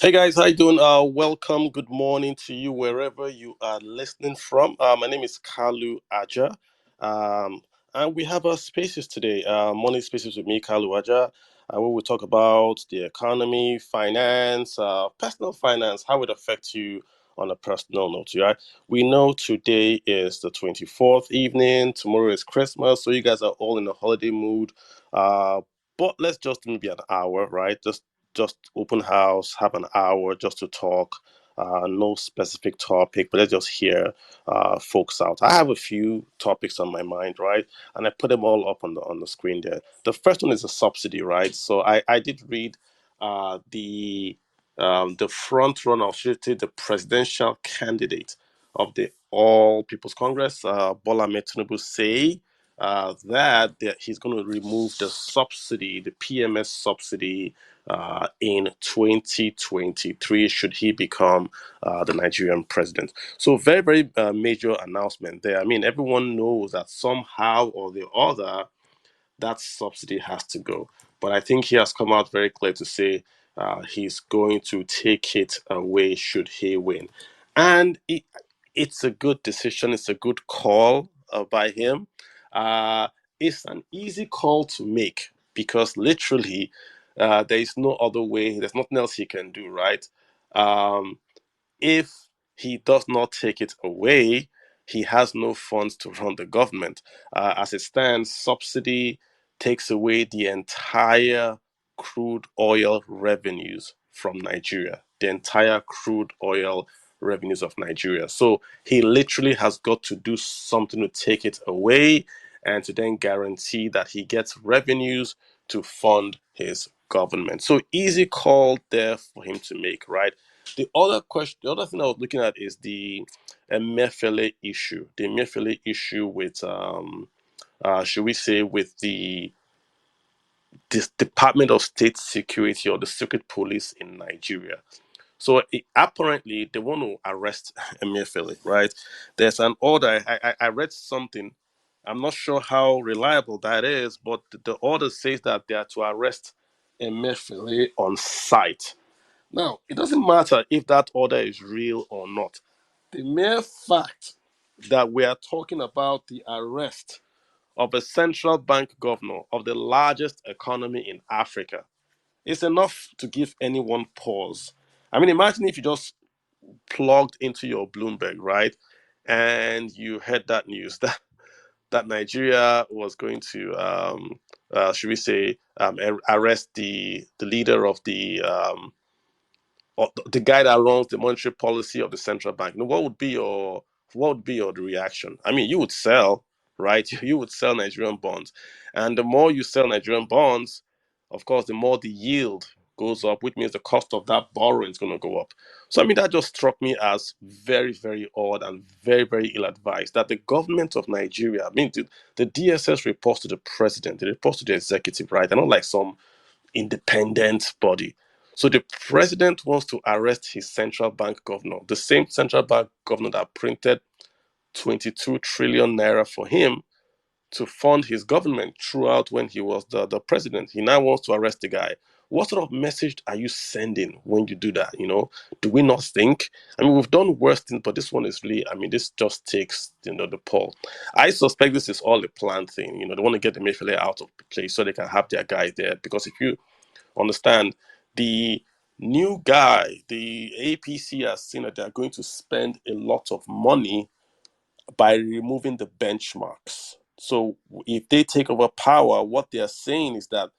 Hey guys, how you doing? Welcome. Good morning to you wherever you are listening from. My name is Kalu Aja, um, and we have our spaces today. Morning spaces with me, Kalu Aja, where we talk about the economy, finance, personal finance, how it affects you on a personal note. Right? We know today is the 24th evening. Tomorrow is Christmas, so you guys are all in a holiday mood. Uh, but let's just maybe an hour, right? Just open house, have an hour just to talk. No specific topic, but let's just hear folks out. I have a few topics on my mind, right? And I put them all up on the screen there. The first one is a subsidy, right? So I did read the front runner, or should I say the presidential candidate of the All People's Congress, Bola Ahmed Tinubu, say that he's going to remove the subsidy, the PMS subsidy, in 2023 should he become the Nigerian president. So very, very major announcement there. I mean, everyone knows that somehow or the other that subsidy has to go. But I think he has come out very clear to say he's going to take it away should he win. And it's a good decision, it's a good call by him. Uh, it's an easy call to make because literally there is no other way, there's nothing else he can do, right? Um, if he does not take it away, he has no funds to run the government. As it stands, subsidy takes away the entire crude oil revenues from Nigeria, the entire crude oil revenues of Nigeria. So he literally has got to do something to take it away and to then guarantee that he gets revenues to fund his government. So easy call there for him to make, right? The other thing I was looking at is the emefiele issue. The emefiele issue with, should we say, with the this Department of State Security or the Secret Police in Nigeria. So apparently they want to arrest emefiele, right? There's an order. I read something. I'm not sure how reliable that is, but the order says that they are to arrest emefiele on site. Now, it doesn't matter if that order is real or not. The mere fact that we are talking about the arrest of a central bank governor of the largest economy in Africa is enough to give anyone pause. I mean, imagine if you just plugged into your Bloomberg, right? And you heard that news that Nigeria was going to, should we say, arrest the leader of the guy that runs the monetary policy of the central bank. What would be your reaction? I mean, you would sell, right? You would sell Nigerian bonds, and the more you sell Nigerian bonds, of course, the more the yield goes up, which means the cost of that borrowing is going to go up. So, I mean, that just struck me as very, very odd and very, very ill-advised. That the government of Nigeria, I mean, the DSS reports to the president, it reports to the executive, right? They're not like some independent body. So the president wants to arrest his central bank governor, the same central bank governor that printed 22 trillion naira for him to fund his government throughout when he was the president. He now wants to arrest the guy. What sort of message are you sending when you do that? Do we not think? I mean, we've done worse things, but this one is really, I mean, this just takes, the poll. I suspect this is all a planned thing. They want to get the Mayfield out of the place so they can have their guy there. Because if you understand, the new guy, the APC has seen that they're going to spend a lot of money by removing the benchmarks. So if they take over power, what they're saying is that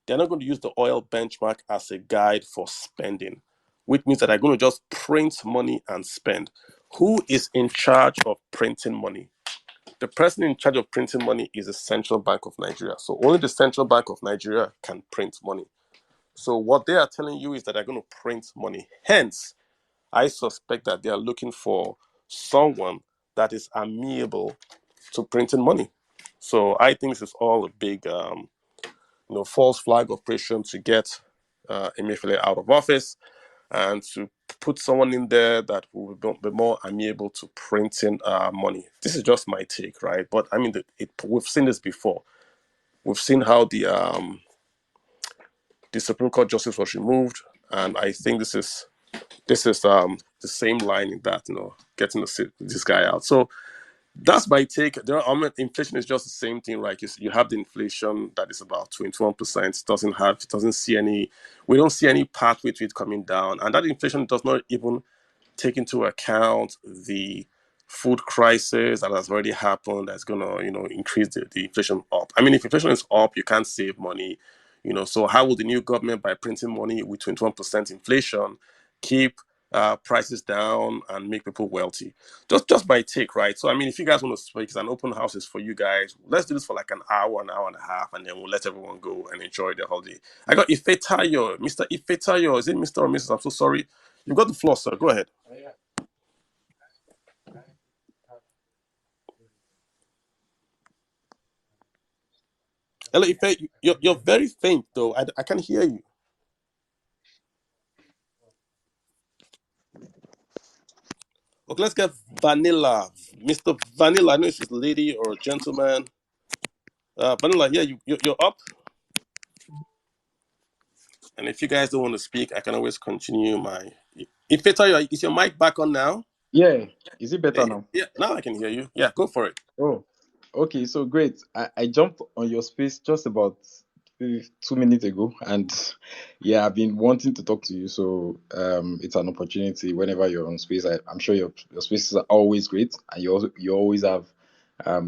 they're not going to use the oil benchmark as a guide for spending, which means that they're going to just print money and spend. Who is in charge of printing money? The person in charge of printing money is the Central Bank of Nigeria. So only the Central Bank of Nigeria can print money. So what they are telling you is that they're going to print money. Hence, I suspect that they are looking for someone that is amenable to printing money. So I think this is all a big, false flag operation to get Emefiele out of office and to put someone in there that will be more amenable to printing money. This is just my take, right? But I mean, we've seen this before. We've seen how the Supreme Court justice was removed, and I think this is This is the same line in that, getting this guy out. So that's my take. Inflation is just the same thing, right? You have the inflation that is about 21%. Doesn't see any. We don't see any pathway to it coming down, and that inflation does not even take into account the food crisis that has already happened. That's gonna, increase the inflation up. I mean, if inflation is up, you can't save money. So how will the new government, by printing money with 21% inflation, keep prices down and make people wealthy? Just by take, right? So I mean, if you guys want to speak, it's an open house is for you guys. Let's do this for like an hour and a half, and then we'll let everyone go and enjoy the holiday. I got Ifetayo, Mr. Ifetayo. Is it Mr. or Mrs.? I'm so sorry. You've got the floor, sir. Go ahead. Hello, Ife. You're very faint, though. I can't hear you. Okay, let's get Vanilla. Mr. Vanilla, I know if it's a lady or a gentleman. Vanilla, yeah, you're up. And if you guys don't want to speak, I can always continue my. Ife, is your mic back on now? Yeah, is it better Yeah, now? yeah, now I can hear you. Yeah, go for it. Oh, okay, so great. I jumped on your space just about 2 minutes ago, and yeah, I've been wanting to talk to you. So it's an opportunity whenever you're on space. I'm sure your spaces are always great, and you always have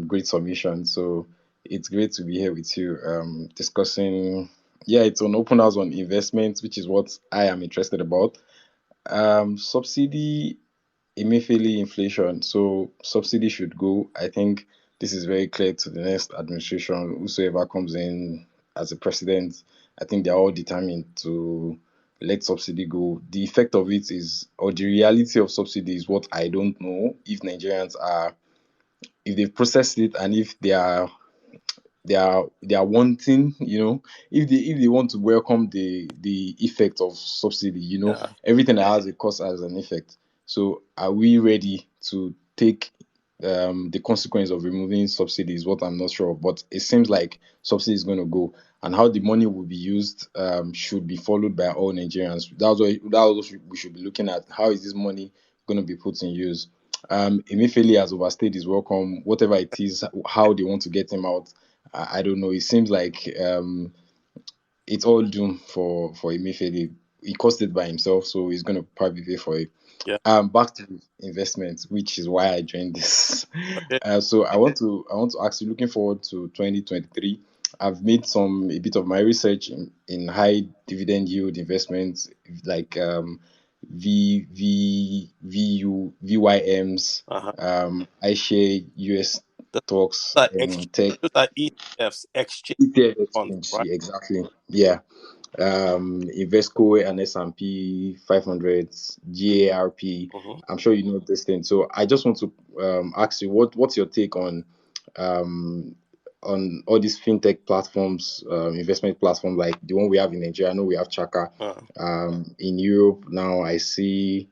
great submissions. So it's great to be here with you discussing. Yeah, it's an open house on investments, which is what I am interested about. Subsidy emefiele inflation. So subsidy should go. I think this is very clear to the next administration. Whosoever comes in as a president, I think they're all determined to let subsidy go. The effect of it is, or the reality of subsidy is what I don't know if Nigerians are, if they've processed it and if they are wanting, if they want to welcome the effect of subsidy, Yeah, everything that has a cost has an effect. So are we ready to take the consequence of removing subsidy is what I'm not sure of, but it seems like subsidy is going to go, and how the money will be used should be followed by all Nigerians. That's what we should be looking at. How is this money going to be put in use? Emefiele has overstayed his welcome, whatever it is, how they want to get him out. I don't know. It seems like it's all doomed for Emefiele. He caused it by himself, so he's going to probably pay for it. yeah. Back to investments, which is why I joined this. Okay. So I want to ask you. Looking forward to 2023. I've made a bit of my research in high dividend yield investments like VYMs, Uh-huh. iShare, US Those stocks, are and tech those are ETFs, exchange ETF funds, exchange. right? Yeah, exactly. Yeah. Invesco and S&P 500, GARP. Mm-hmm. I'm sure you know this thing. So I just want to ask you, what's your take um, on all these fintech platforms, investment platforms like the one we have in Nigeria? I know we have Chaka. Uh, In Europe now, I see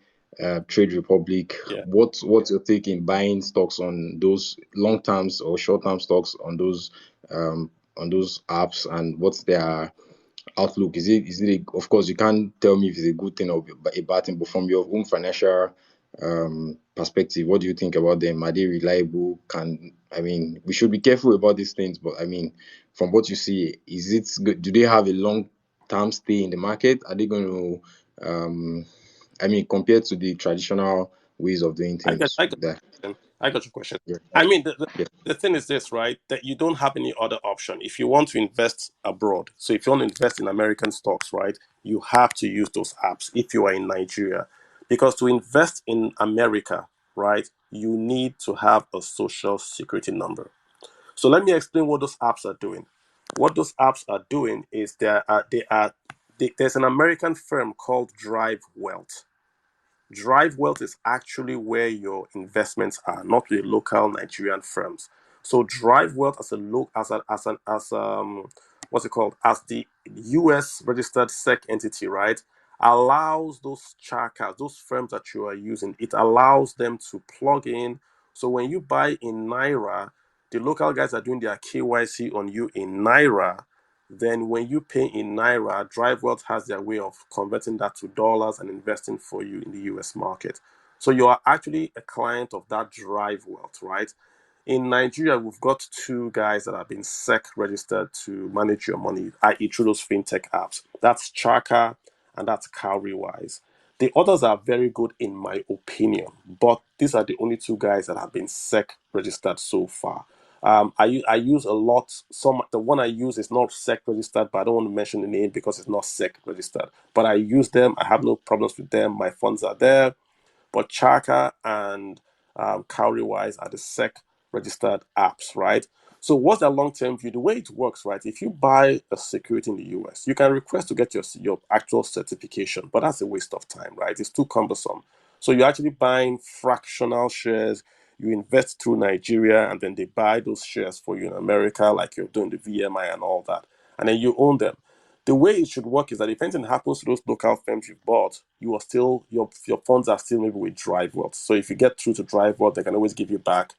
Trade Republic. yeah. What's your take in buying stocks on those long terms or short term stocks on those apps, and what's their outlook? Of course, you can't tell me if it's a good thing or a bad thing, but from your own financial perspective, what do you think about them? Are they reliable? I mean, we should be careful about these things, but I mean, from what you see, is it good? Do they have a long term stay in the market? Are they going to, I mean, compared to the traditional ways of doing things I got there? your question. I got your question. Yeah. I mean, the, the, Yeah. the thing is this, right? That you don't have any other option. If you want to invest abroad, so if you want to invest in American stocks, right, you have to use those apps if you are in Nigeria. Because to invest in America, right, you need to have a social security number. So let me explain what those apps are doing. What those apps are doing is there's an American firm called Drive Wealth. Drive Wealth is actually where your investments are, not with local Nigerian firms. So Drive Wealth as a look as what's it called, as the U.S. registered SEC entity, right, allows those charters, those firms that you are using, it allows them to plug in. So when you buy in naira, the local guys are doing their KYC on you in naira. then when you pay in Naira, DriveWealth has their way of converting that to dollars and investing for you in the US market. So you are actually a client of that DriveWealth, right? In Nigeria, we've got two guys that have been SEC registered to manage your money, i.e., through those fintech apps. That's Chaka and that's Cowrywise. The others are very good in my opinion, but these are the only two guys that have been SEC registered so far. I use a lot. The one I use is not SEC registered, but I don't want to mention the name because it's not SEC registered. But I use them. I have no problems with them. My funds are there. But Chaka and Cowrywise are the SEC registered apps, right? So what's the long-term view? The way it works, right? If you buy a security in the US, you can request to get your actual certification, but that's a waste of time, right? It's too cumbersome. So you're actually buying fractional shares. You invest through Nigeria, and then they buy those shares for you in America, like you're doing the VMI and all that, and then you own them. The way it should work is that if anything happens to those local firms you've bought, you are still your funds are still maybe with DriveWealth. So if you get through to DriveWealth, they can always give you back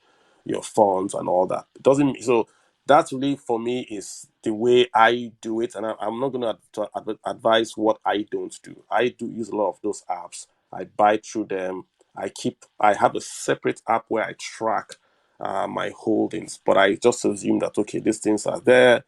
your funds and all that. It doesn't so that's really for me is the way I do it, and I'm not going to advise what I don't do. I do use a lot of those apps. I buy through them. I have a separate app where I track my holdings, but I just assume that okay, these things are there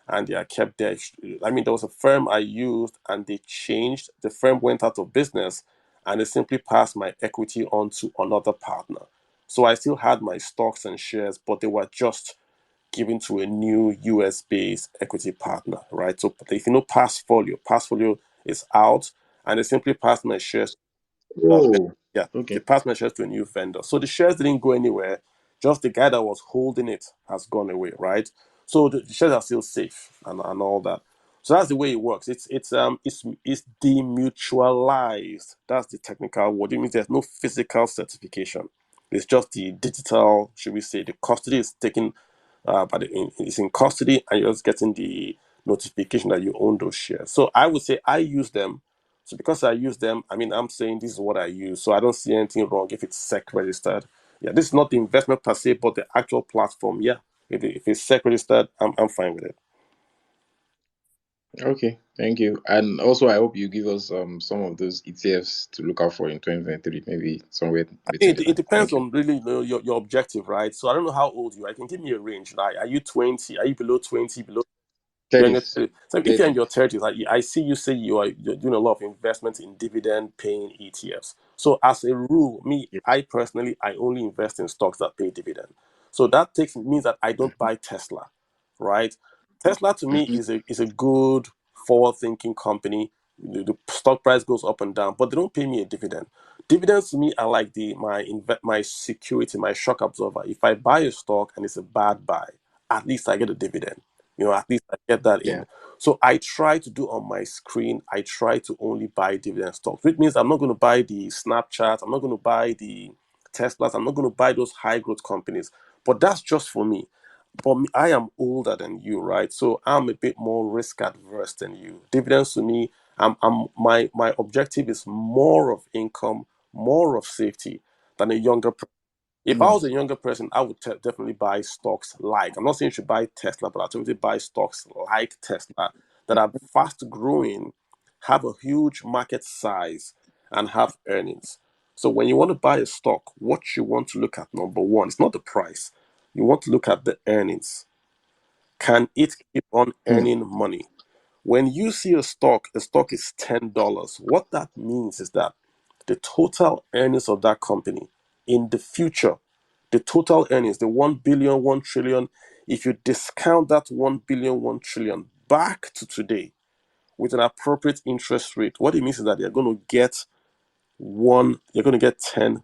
and they are kept there. I mean, there was a firm I used and they changed. The firm went out of business and they simply passed my equity on to another partner. So I still had my stocks and shares, but they were just given to a new US based equity partner, right? So if you know Passfolio is out and they simply passed my shares Oh, yeah, they okay. passed my shares to a new vendor. So the shares didn't go anywhere. Just the guy that was holding it has gone away, right? So the shares are still safe and all that. So that's the way it works. It's demutualized. That's the technical word. It means there's no physical certification. It's just the digital, should we say, the custody is taken but it's in custody and you're just getting the notification that you own those shares. So I would say I use them. So because I use them, I mean, I'm saying this is what I use. So I don't see anything wrong if it's SEC registered. Yeah, this is not the investment per se, but the actual platform. Yeah, if it's SEC registered, I'm fine with it. Okay, thank you. And also, I hope you give us some of those ETFs to look out for in 2023, maybe somewhere I mean, between the it line. depends Thank you. on really your objective, right? So I don't know how old you are. I can give me a range. Like, are you 20? Are you below 20? Below you're in your 30s. 30s. So if you're in 30. your 30s, I see you say you're doing a lot of investment in dividend paying ETFs. So as a rule, me, Yeah. I personally, I only invest in stocks that pay dividend. So that takes means that I don't buy Tesla, right? Tesla to me Mm-hmm. is a good forward thinking company. The stock price goes up and down, but they don't pay me a dividend. Dividends to me are like my security, my shock absorber. If I buy a stock and it's a bad buy, at least I get a dividend. At least I get that Yeah. in. So I try to do on my screen, I try to only buy dividend stocks, which means I'm not going to buy the Snapchat, I'm not going to buy the Teslas, I'm not going to buy those high growth companies. But that's just for me. But me, I am older than you, right? So I'm a bit more risk adverse than you. Dividends to me, my objective is more of income, more of safety than a younger if I Mm. was a younger person, I would definitely buy stocks like, I'm not saying you should buy Tesla, but I'd definitely buy stocks like Tesla that are fast growing, have a huge market size, and have earnings. So when you want to buy a stock, what you want to look at, number one, it's not the price. You want to look at the earnings. Can it keep on Mm. earning money? When you see a stock is $10, what that means is that the total earnings of that company in the future, the total earnings, the 1 billion, 1 trillion, if you discount that 1 billion, 1 trillion back to today with an appropriate interest rate, what it means is that you're going to get $10.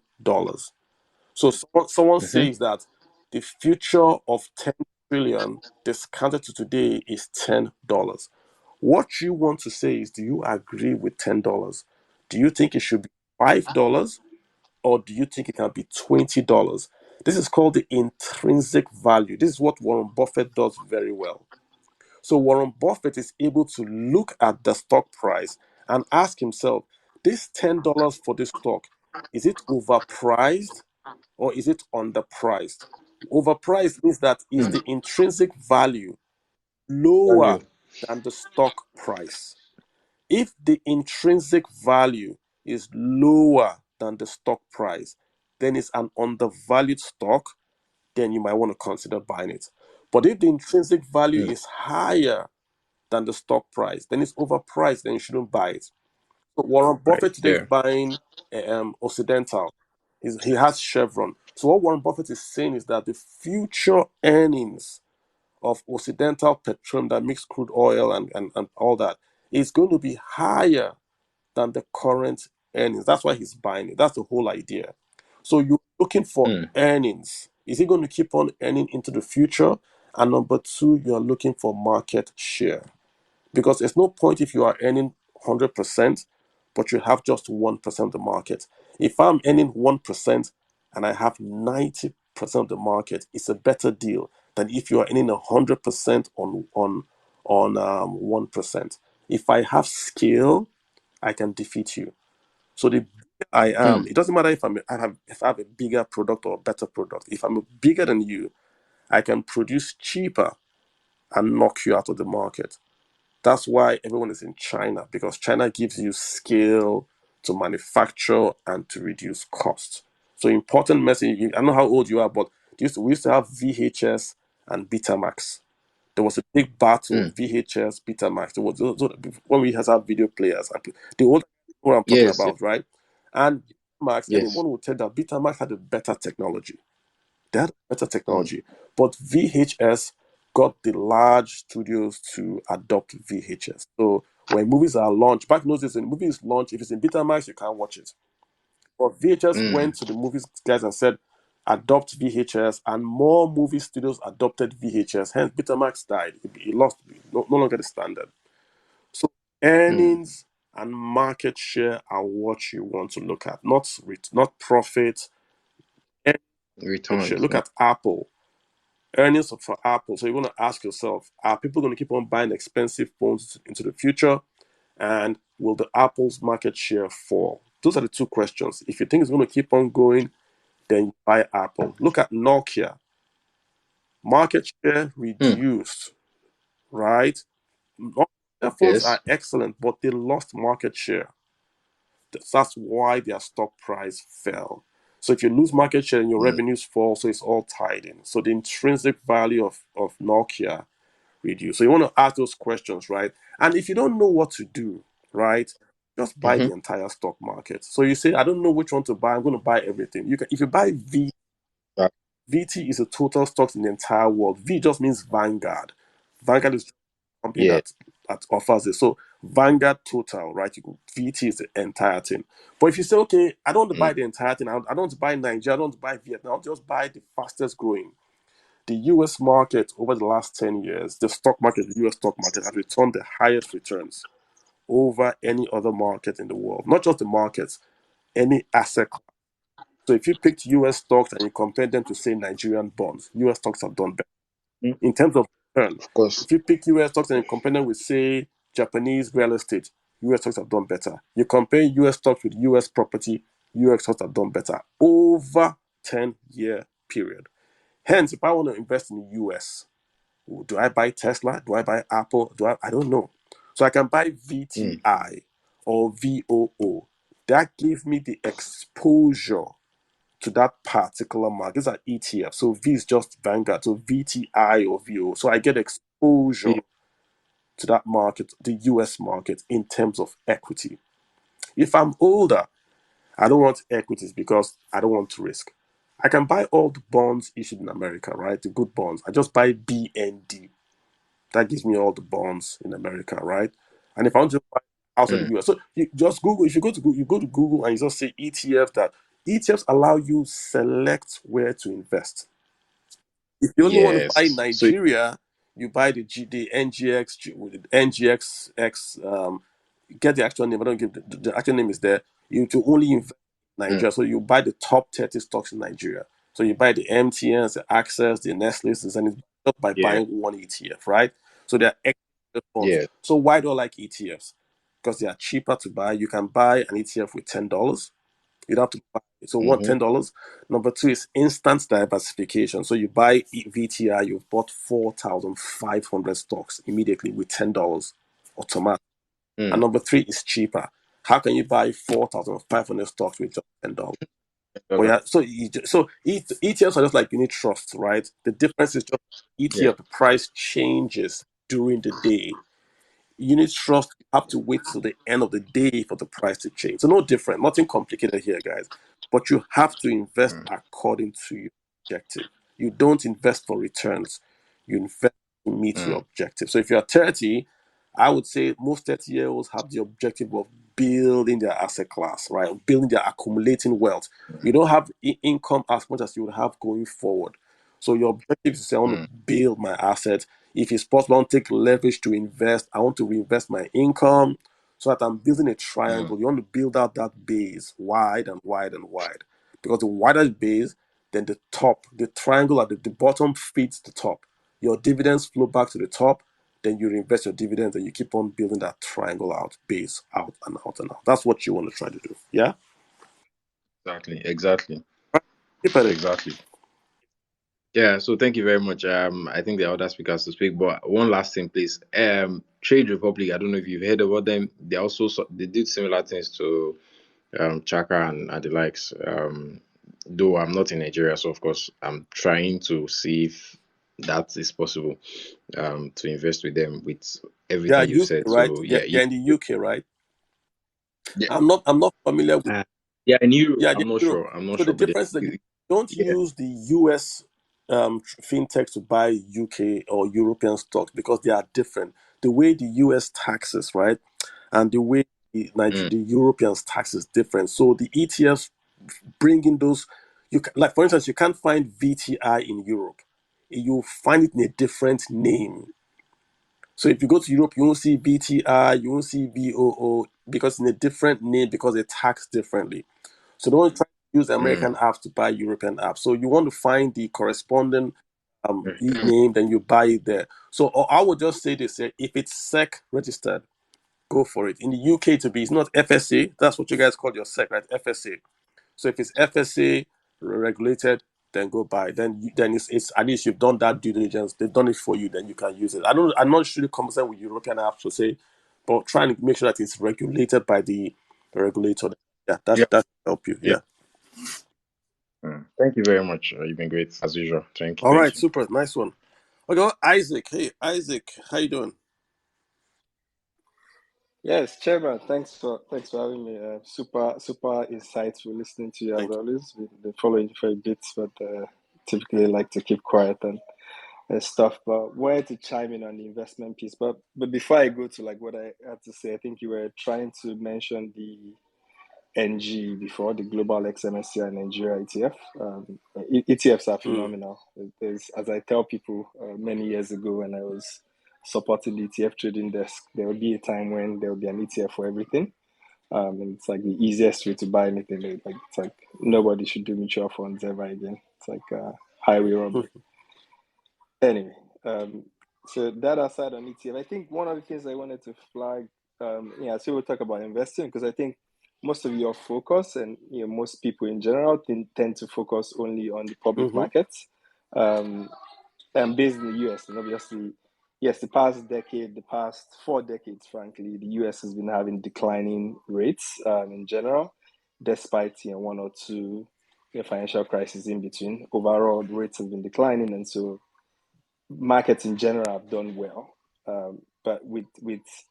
So someone Mm-hmm. says that the future of 10 trillion discounted to today is $10. What you want to say is, do you agree with $10? Do you think it should be $5 or do you think it can be $20? This is called the intrinsic value. This is what Warren Buffett does very well. So Warren Buffett is able to look at the stock price and ask himself, this $10 for this stock, is it overpriced or is it underpriced? Overpriced means that is Mm. the intrinsic value lower Value. than the stock price. If the intrinsic value is lower than the stock price, then it's an undervalued stock, then you might want to consider buying it. But if the intrinsic value Mm. is higher than the stock price, then it's overpriced, then you shouldn't buy it. So Warren Right. Buffett today is Yeah. buying Occidental. He has Chevron. So what Warren Buffett is saying is that the future earnings of Occidental Petroleum that makes crude oil and all that is going to be higher than the current earnings. That's why he's buying it. That's the whole idea. So you're looking for Mm. earnings. Is it going to keep on earning into the future? And number two, you're looking for market share. Because there's no point if you are earning 100%, but you have just 1% of the market. If I'm earning 1% and I have 90% of the market, it's a better deal than if you are earning 100% on 1%. If I have scale, I can defeat you. So the bigger I am, Mm. it doesn't matter if I have a bigger product or a better product. If I'm bigger than you, I can produce cheaper and knock you out of the market. That's why everyone is in China, because China gives you scale to manufacture and to reduce costs. So important message. I don't know how old you are, but we used to have VHS and Betamax. There was a big battle, Mm. VHS, Betamax. There was when we had our video players. The old what I'm talking Yes. about, right? And Betamax, Yes. anyone would tell that Betamax had a better technology. They had better Mm. technology. But VHS got the large studios to adopt VHS. So when movies are launched, back in those days, when a movie is launched, if it's in Betamax, you can't watch it. But VHS Mm. went to the movies guys and said, adopt VHS, and more movie studios adopted VHS. Hence, Betamax died. It lost, no longer the standard. So Mm. earnings and market share are what you want to look at, not profit. Market share. Returns. Look at Apple. Earnings for Apple. So you want to ask yourself, are people going to keep on buying expensive phones into the future? And will the Apple's market share fall? Those are the two questions. If you think it's going to keep on going, then buy Apple. Look at Nokia. Market share Mm. reduced, right? Their phones are Yes. excellent, but they lost market share. That's why their stock price fell. So if you lose market share and your Mm. revenues fall, so it's all tied in. So the intrinsic value of Nokia reduced. So you want to ask those questions, right? And if you don't know what to do, right, just buy Mm-hmm. the entire stock market. So you say, I don't know which one to buy. I'm going to buy everything. You can, if you buy VT is a total stocks in the entire world. V just means Vanguard. Vanguard is a company Yeah. that offers it. So Vanguard total, right? VT is the entire thing. But if you say, okay, I don't want to Mm. buy the entire thing. I don't want to buy Nigeria. I don't want to buy Vietnam. I'll just buy the fastest growing. The US market over the last 10 years, the stock market, the US stock market has returned the highest returns over any other market in the world. Not just the markets, any asset. So if you picked US stocks and you compare them to, say, Nigerian bonds, US stocks have done better Mm. in terms of return. Of course. If you pick US stocks and you compare them with, say, Japanese real estate, US stocks have done better. You compare US stocks with US property, US stocks have done better over 10-year period. Hence, if I want to invest in the US, do I buy Tesla? Do I buy Apple? I don't know. So I can buy Mm. VTI or VOO. That gives me the exposure to that particular market. These are ETFs. So V is just Vanguard. So VTI or VO. So I get exposure Yeah. to that market, the US market, in terms of equity. If I'm older, I don't want equities because I don't want to risk. I can buy all the bonds issued in America, right? The good bonds. I just buy BND. That gives me all the bonds in America, right? And if I want to buy outside the Mm. US, so you just Google. If you go to Google, you go to Google and you just say ETF. That ETFs allow you select where to invest. If you only want to buy Yes. So Nigeria, you buy the NGX with the NGXX. Get the actual name. I don't give the actual name is there. You to only invest in mm. Nigeria, so you buy the top 30 stocks in Nigeria. So you buy the MTNs, the Access, the Nestle's, and it's just by Yeah. buying one ETF, right? So they're extra funds. Yeah. So why do I like ETFs? Because they are cheaper to buy. You can buy an ETF with $10 You'd have to buy. So one $10. Number two is instant diversification. So you buy VTI, you've bought 4,500 stocks immediately with $10 automatic. And number three is cheaper. How can you buy 4,500 stocks with just $10? But $10. yeah, so ETFs are just like unit trusts, right? The difference is just Yeah. ETF, the price changes during the day. Unit trust, you have to wait till the end of the day for the price to change. So no different, nothing complicated here, guys. But you have to invest according to your objective. You don't invest for returns. You invest to meet your objective. So if you're 30, I would say most 30-year-olds have the objective of building their asset class, right? Building their accumulating wealth. You don't have income as much as you would have going forward. So your objective is to say, I want to build my assets. If it's possible, I want to take leverage to invest. I want to reinvest my income so that I'm building a triangle. You want to build out that base wide and wide and wide. Because the wider the base, then the top, the triangle at the bottom feeds the top. Your dividends flow back to the top, then you reinvest your dividends and you keep on building that triangle out, base out and out and out. That's what you want to try to do. Yeah? Exactly. Keep at it. Exactly. Yeah, so thank you very much. I think there are other speakers to speak, but one last thing, please. Trade Republic, I don't know if you've heard about them. They did similar things to Chaka and the likes. Though I'm not in Nigeria, so of course I'm trying to see if that is possible. To invest with them with Yeah, everything you've UK, said. right? So They're, yeah, they're in the UK, right? yeah, I'm not familiar with. yeah. In Europe, Yeah, I'm they're not Europe. sure. I'm not So the sure, but difference is that you don't yeah. use the US fintech to buy UK or European stocks because they are different. The way the US taxes, right, and the way the Europeans tax is different. So the ETFs bring in those. Like for instance, you can't find VTI in Europe. You find it in a different name. So if you go to Europe, you won't see VTI, you won't see VOO because in a different name because they tax differently. So don't try to use American apps to buy European apps. So you want to find the corresponding name, then you buy it there. So I would just say this: if it's SEC registered, go for it. In the UK, it's not FSA. That's what you guys call your SEC, right? FSA. So if it's FSA regulated, then go buy. Then it's at least you've done that due diligence. They've done it for you. Then you can use it. I'm not really concerned with European apps to say, but trying to make sure that it's regulated by the regulator. Yeah, Yeah. that help you. Yeah. Yeah. Thank you very much. You've been great as usual. Thank you. All Thank right, you. super, nice one. Okay, well, Isaac. Hey, Isaac, how you doing? Yes, Chairman. Thanks for having me. Super insightful listening to you as Thank always. Been following you for a bit, but typically like to keep quiet and stuff. But wanted to chime in on the investment piece. But before I go to like what I had to say, I think you were trying to mention the NG before the global XMSCI Nigeria ETF. ETFs are you. phenomenal. As I tell people many years ago when I was supporting the ETF trading desk, there will be a time when there will be an ETF for everything. And it's like the easiest way to buy anything. It's like nobody should do mutual funds ever again. It's like highway robbery. Anyway, so that aside on ETF, I think one of the things I wanted to flag, so we'll talk about investing because I think most of your focus and most people in general tend to focus only on the public Mm-hmm. markets, and based in the US. And obviously, yes, the past 4 decades, frankly, the US has been having declining rates in general, despite one or two financial crises in between. Overall, the rates have been declining, and so markets in general have done well. But with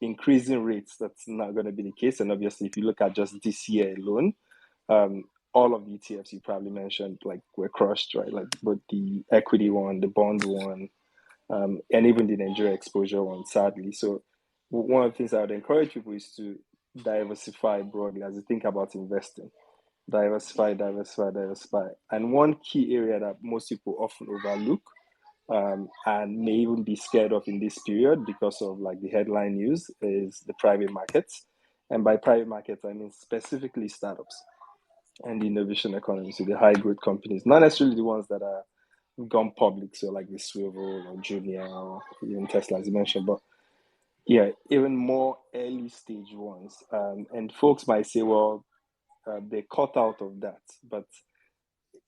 increasing rates, that's not going to be the case. And obviously, if you look at just this year alone, all of the ETFs you probably mentioned like were crushed, right? Like both the equity one, the bond one, and even the Nigeria exposure one, sadly. So one of the things I would encourage people is to diversify broadly as you think about investing. Diversify, diversify, diversify. And one key area that most people often overlook and may even be scared of in this period because of like the headline news is the private markets. And by private markets, I mean specifically startups and the innovation economy, so the high growth companies, not necessarily the ones that are gone public, so like the Swivel or Jumia or even Tesla, as you mentioned, but yeah, even more early stage ones. And folks might say, well, they cut out of that. But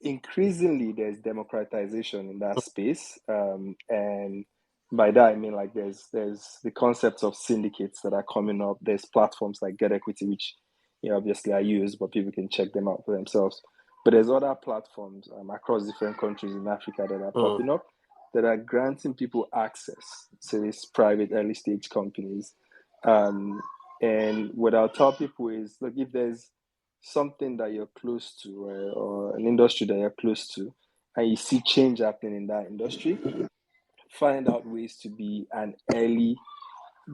increasingly, there's democratization in that space, and by that I mean like there's the concepts of syndicates that are coming up. There's platforms like Get Equity, which obviously I use, but people can check them out for themselves. But there's other platforms across different countries in Africa that are popping up that are granting people access to these private early stage companies. And what I'll tell people is, look, if there's something that you're close to, or an industry that you're close to, and you see change happening in that industry, find out ways to be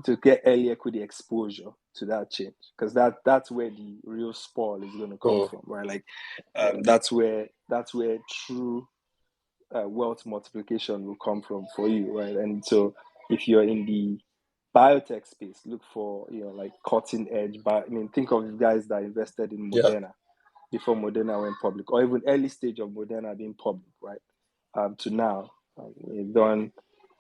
to get early equity exposure to that change, because that's where the real spoil is going to come from, right? Like that's where true wealth multiplication will come from for you, right? And so if you're in the biotech space, look for like cutting edge. But I mean, think of the guys that invested in Moderna before Moderna went public, or even early stage of Moderna being public, right? To now, they've done,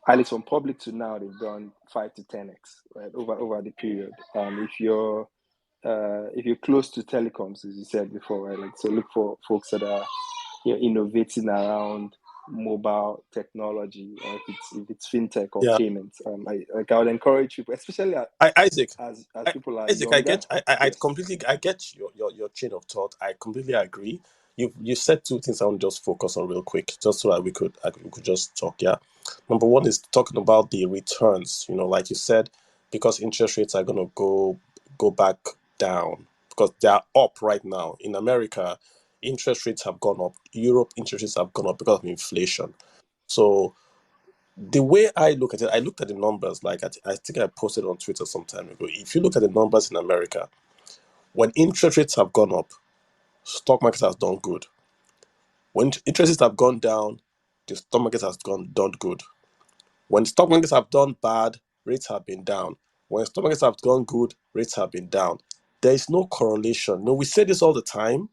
at least from public to now, they've done 5 to 10x, right, over the period. If you're close to telecoms, as you said before, right? Like, so look for folks that are innovating around mobile technology, or if it's fintech or payments. I would encourage people, especially Isaac, as people are Isaac, younger. I Yes. completely, I get your chain of thought. I completely agree. You said two things I want to just focus on real quick, just so that we could just talk. Yeah, number one is talking about the returns. Like you said, because interest rates are gonna go back down because they are up right now. In America, interest rates have gone up. Europe, interest rates have gone up because of inflation. So the way I look at it, I looked at the numbers. Like I think I posted on Twitter some time ago. If you look at the numbers in America, when interest rates have gone up, stock market has done good. When interest rates have gone down, the stock market has done good. When stock markets have done bad, rates have been down. When stock markets have gone good, rates have been down. There is no correlation. No, we say this all the time,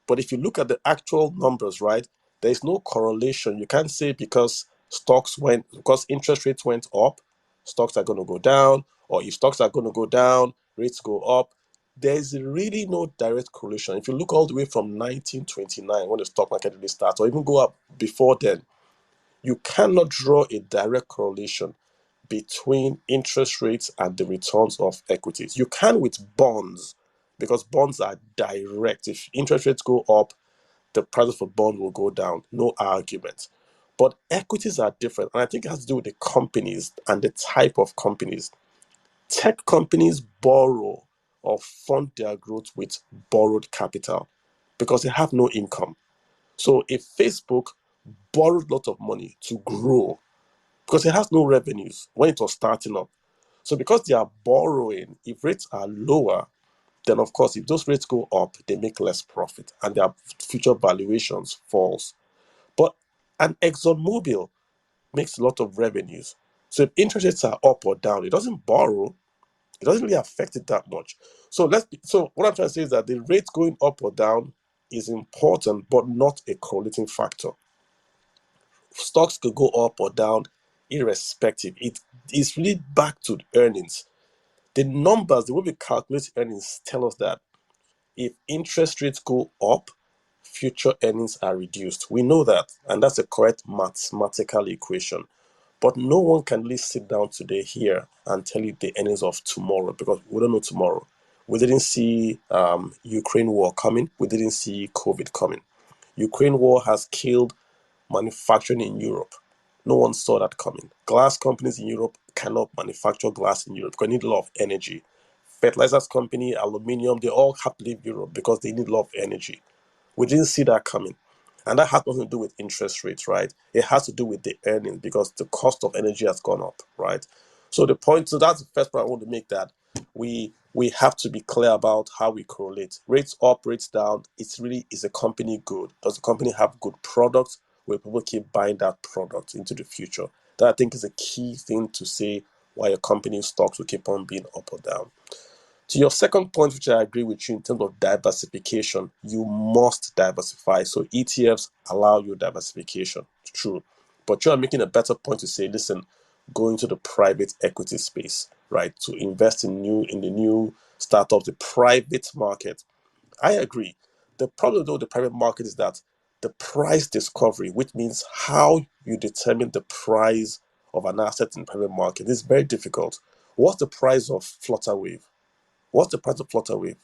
but if you look at the actual numbers, right, there is no correlation. You can't say because interest rates went up, stocks are going to go down, or if stocks are going to go down, rates go up. There's really no direct correlation. If you look all the way from 1929, when the stock market really starts, or even go up before then, you cannot draw a direct correlation between interest rates and the returns of equities. You can with bonds, because bonds are direct. If interest rates go up, the price of a bond will go down. No argument. But equities are different. And I think it has to do with the companies and the type of companies. Tech companies borrow or fund their growth with borrowed capital because they have no income. So if Facebook borrowed a lot of money to grow because it has no revenues when it was starting up. So because they are borrowing, if rates are lower, then of course, if those rates go up, they make less profit and their future valuations falls. But an ExxonMobil makes a lot of revenues. So if interest rates are up or down, it doesn't borrow. It doesn't really affect it that much. So what I'm trying to say is that the rate going up or down is important, but not a correlating factor. Stocks could go up or down irrespective. It is really back to the earnings. The numbers, the way we calculate earnings, tell us that if interest rates go up, future earnings are reduced. We know that, and that's a correct mathematical equation. But no one can really sit down today here and tell you the earnings of tomorrow because we don't know tomorrow. We didn't see Ukraine war coming. We didn't see COVID coming. Ukraine war has killed manufacturing in Europe. No one saw that coming. Glass companies in Europe cannot manufacture glass in Europe because they need a lot of energy. Fertilizers company, aluminium, they all have to leave Europe because they need a lot of energy. We didn't see that coming. And that has nothing to do with interest rates, right? It has to do with the earnings because the cost of energy has gone up, right? So that's the first point I want to make, that we have to be clear about how we correlate. Rates up, rates down, is a company good? Does the company have good products where people keep buying that product into the future? That I think is a key thing to say why a company's stocks will keep on being up or down. To your second point, which I agree with you in terms of diversification, you must diversify. So ETFs allow you diversification, true. But you are making a better point to say, listen, go into the private equity space, right? To invest in the new startups, the private market. I agree. The problem though with the private market is that the price discovery, which means how you determine the price of an asset in the private market, is very difficult. What's the price of Flutterwave? What's the price of Flutterwave?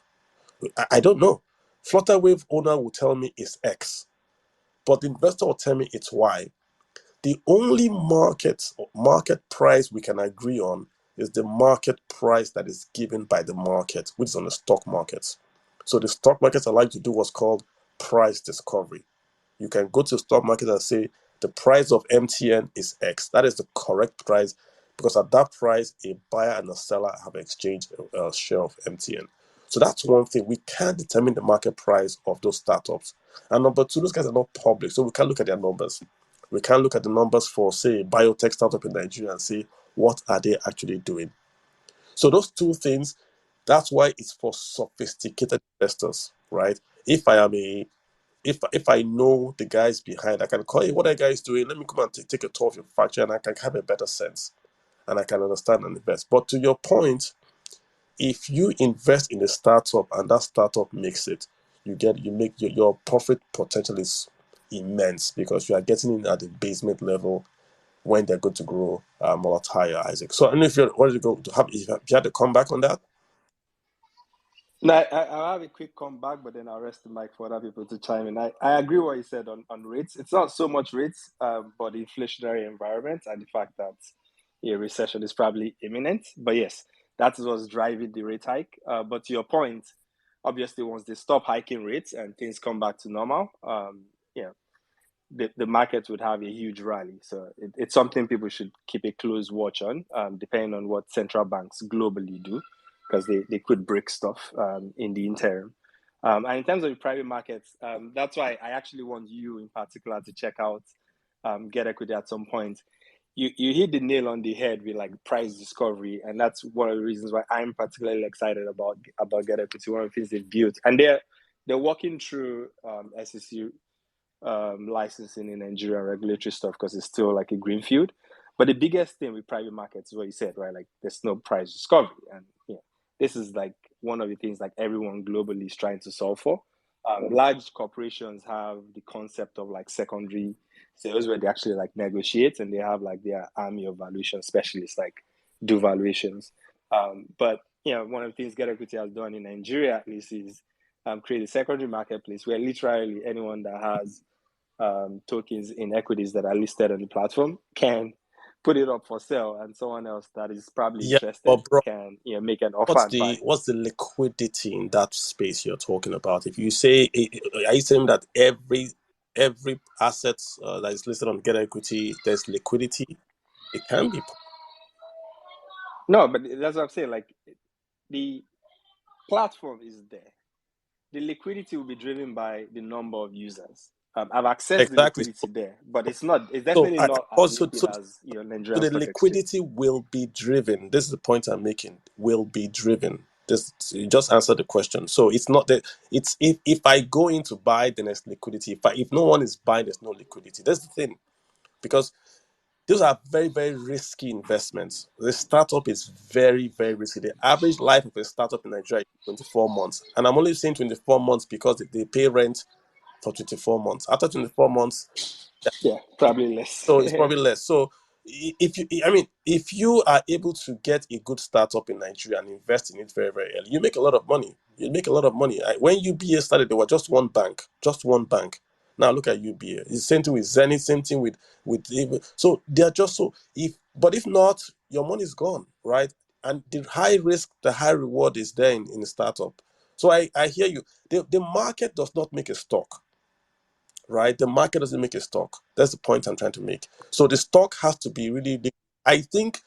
I don't know. Flutterwave owner will tell me it's X, but the investor will tell me it's Y. The only market price we can agree on is the market price that is given by the market, which is on the stock markets. So the stock markets are like to do what's called price discovery. You can go to the stock market and say the price of MTN is X. That is the correct price because at that price, a buyer and a seller have exchanged a share of MTN. So that's one thing. We can't determine the market price of those startups. And number two, those guys are not public, so we can't look at their numbers. We can't look at the numbers for, say, a biotech startup in Nigeria and say, what are they actually doing? So those two things, that's why it's for sophisticated investors, right? If I am a if I know the guys behind, I can call you, what are you guys doing? Let me come and take a tour of your factory and I can have a better sense and I can understand and invest. But to your point, if you invest in a startup and that startup makes it, you make your profit potential is immense because you are getting in at the basement level when they're going to grow a lot higher, Isaac. So I don't know if you wanted to go to have if you had to come back on that. No, I'll have a quick comeback, but then I'll rest the mic for other people to chime in. I agree what you said on rates. It's not so much rates, but the inflationary environment and the fact that a recession is probably imminent. But yes, that is what's driving the rate hike. But to your point, obviously, once they stop hiking rates and things come back to normal, yeah, the market would have a huge rally. So it's something people should keep a close watch on, depending on what central banks globally do, because they could break stuff in the interim. And in terms of the private markets, that's why I actually want you in particular to check out Get Equity at some point. You hit the nail on the head with like price discovery, and that's one of the reasons why I'm particularly excited about Get Equity. One of the things they've built, and they're working through SEC licensing in Nigeria, regulatory stuff, because it's still like a greenfield. But the biggest thing with private markets is what you said, right? Like there's no price discovery, and this is like one of the things like everyone globally is trying to solve for. Large corporations have the concept of like secondary sales where they actually like negotiate and they have like their army of valuation specialists like do valuations. But one of the things Get Equity has done in Nigeria at least is create a secondary marketplace where literally anyone that has tokens in equities that are listed on the platform can put it up for sale, and someone else that is probably Yeah, interested but bro, can make an offer and buy. what's the liquidity in that space you're talking about? If you say, are you saying that every asset that is listed on Get Equity, there's liquidity? It can be. No, but that's what I'm saying. Like the platform is there. The liquidity will be driven by the number of users. I've accessed the Exactly. liquidity there, but it's not. It's So definitely I not as also liquid as so Nigerian the Stock Exchange. liquidity will be driven. This is the point I'm making. Will be driven. This you just answer the question. So it's not that it's if I go in to buy, then there's liquidity. If no one is buying, there's no liquidity. That's the thing. Because those are very, very risky investments. The startup is very, very risky. The average life of a startup in Nigeria is 24 months. And I'm only saying 24 months because they pay rent for 24 months. After 24 months, Yeah, probably less. so it's probably less. So if you are able to get a good startup in Nigeria and invest in it very, very early, you make a lot of money. You make a lot of money. When UBA started, there was just one bank, just one bank. Now look at UBA. It's the same thing with Zenith, same thing so they're just so if not, your money is gone, right? And the high risk, the high reward is there in the startup. So I hear you. The market does not make a stock, right? The market doesn't make a stock. That's the point I'm trying to make. So the stock has to be really big. I think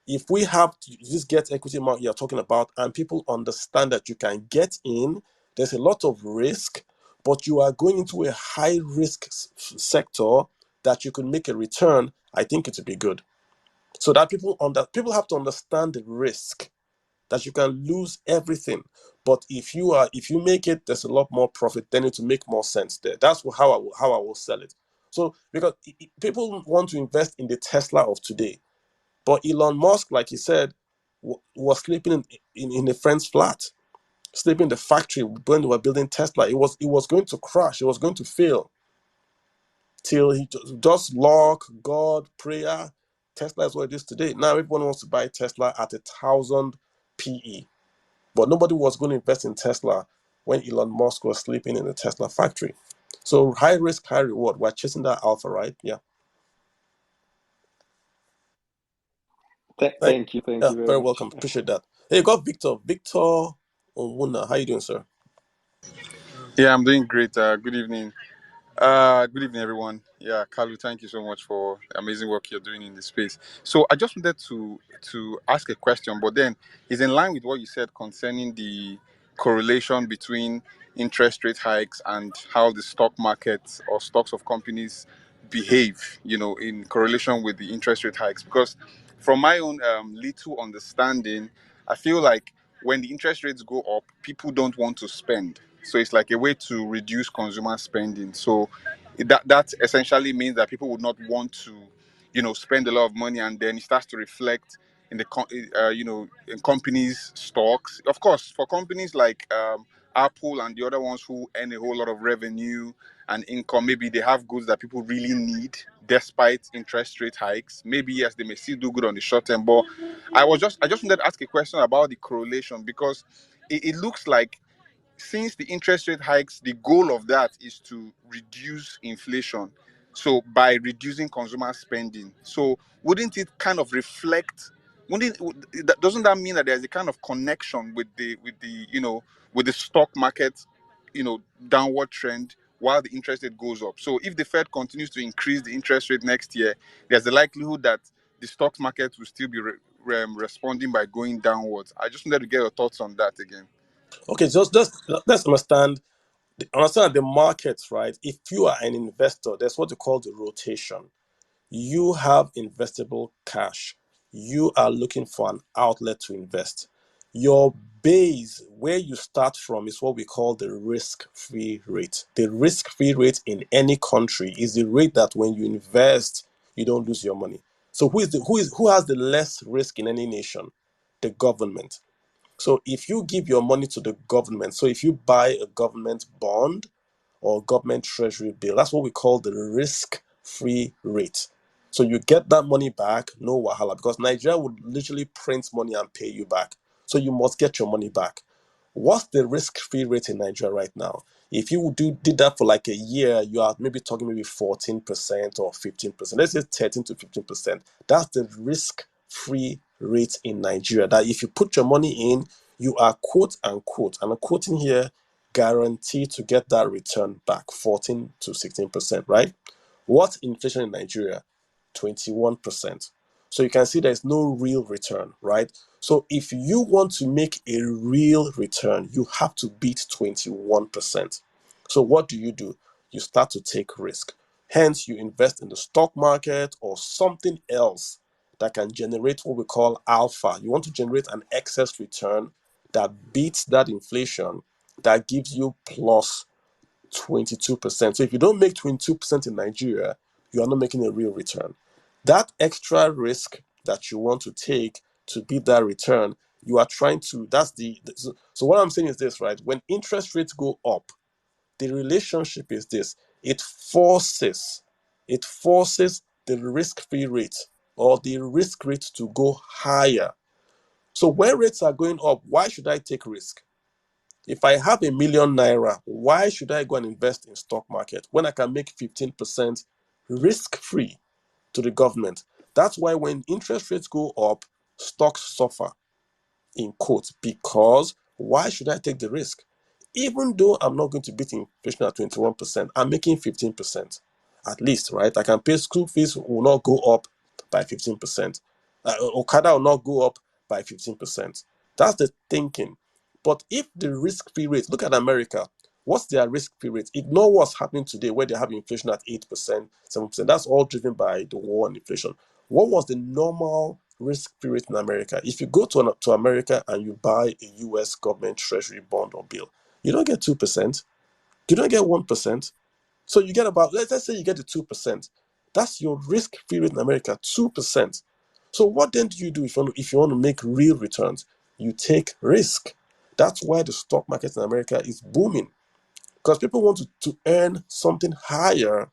if we have this Get Equity market you're talking about, and people understand that you can get in, there's a lot of risk, but you are going into a high risk sector that you can make a return. I think it would be good. So that people have to understand the risk that you can lose everything. But if you make it, there's a lot more profit. Then it will make more sense there. That's how I will sell it. So because people want to invest in the Tesla of today, but Elon Musk, like he said, was sleeping in a friend's flat. sleeping in the factory when they were building Tesla. It was going to crash. It was going to fail. Till he just luck, God, prayer. Tesla is what it is today. Now everyone wants to buy Tesla at 1,000 PE. But nobody was going to invest in Tesla when Elon Musk was sleeping in the Tesla factory. So high risk, high reward. We're chasing that alpha, right? Yeah. Right. Thank you. Thank Yeah, you very very much. welcome. Appreciate that. Hey, you got Victor. Victor Owuna. How you doing, sir? Yeah, I'm doing great. Good evening. Good evening, everyone. Yeah, Kalu, thank you so much for the amazing work you're doing in this space. So I just wanted to ask a question, but then it's in line with what you said concerning the correlation between interest rate hikes and how the stock market or stocks of companies behave, in correlation with the interest rate hikes. Because from my own little understanding, I feel like when the interest rates go up, people don't want to spend. So it's like a way to reduce consumer spending. So that essentially means that people would not want to, spend a lot of money, and then it starts to reflect in in companies' stocks. Of course, for companies like Apple and the other ones who earn a whole lot of revenue and income, maybe they have goods that people really need despite interest rate hikes. Maybe yes, they may still do good on the short term, but I just wanted to ask a question about the correlation, because it looks like since the interest rate hikes, the goal of that is to reduce inflation. So by reducing consumer spending, so wouldn't it kind of reflect? Doesn't that mean that there's a kind of connection with the stock market, downward trend while the interest rate goes up? So if the Fed continues to increase the interest rate next year, there's a likelihood that the stock market will still be responding by going downwards. I just wanted to get your thoughts on that again. Okay, just let's understand the markets, right? If you are an investor, there's what they call the rotation. You have investable cash. You are looking for an outlet to invest. Your base, where you start from, is what we call the risk-free rate. The risk-free rate in any country is the rate that when you invest, you don't lose your money. So who has the less risk in any nation? The government. So if you give your money to the government, so if you buy a government bond or government treasury bill, that's what we call the risk-free rate. So you get that money back, no wahala, because Nigeria would literally print money and pay you back. So you must get your money back. What's the risk-free rate in Nigeria right now? If you did that for like a year, you are maybe talking maybe 14% or 15%. Let's say 13 to 15%. That's the risk-free rate in Nigeria. That if you put your money in, you are quote unquote, and I'm quoting here, guaranteed to get that return back, 14 to 16%, right? What's inflation in Nigeria? 21%. So you can see there's no real return, right? So if you want to make a real return, you have to beat 21%. So what do? You start to take risk. Hence, you invest in the stock market or something else that can generate what we call alpha. You want to generate an excess return that beats that inflation, that gives you plus 22%. So if you don't make 22% in Nigeria, you are not making a real return. That extra risk that you want to take to beat that return, you are trying to, so what I'm saying is this, right? When interest rates go up, the relationship is this. It forces the risk-free rate or the risk rate to go higher. So when rates are going up, why should I take risk? If I have ₦1,000,000, why should I go and invest in stock market when I can make 15% risk-free to the government? That's why when interest rates go up, stocks suffer, in quotes, because why should I take the risk? Even though I'm not going to beat inflation at 21%, I'm making 15%. At least, right? I can pay school fees will not go up by 15%. Okada will not go up by 15%. That's the thinking. But if the risk-free rate, look at America, what's their risk-free rate? Ignore what's happening today where they have inflation at 8%, 7%. That's all driven by the war and inflation. What was the normal risk-free rate in America? If you go to America and you buy a US government treasury bond or bill, you don't get 2%. You don't get 1%. So you get about, let's say you get the 2%. That's your risk-free rate in America, 2%. So what then do if you want to make real returns? You take risk. That's why the stock market in America is booming, because people want to earn something higher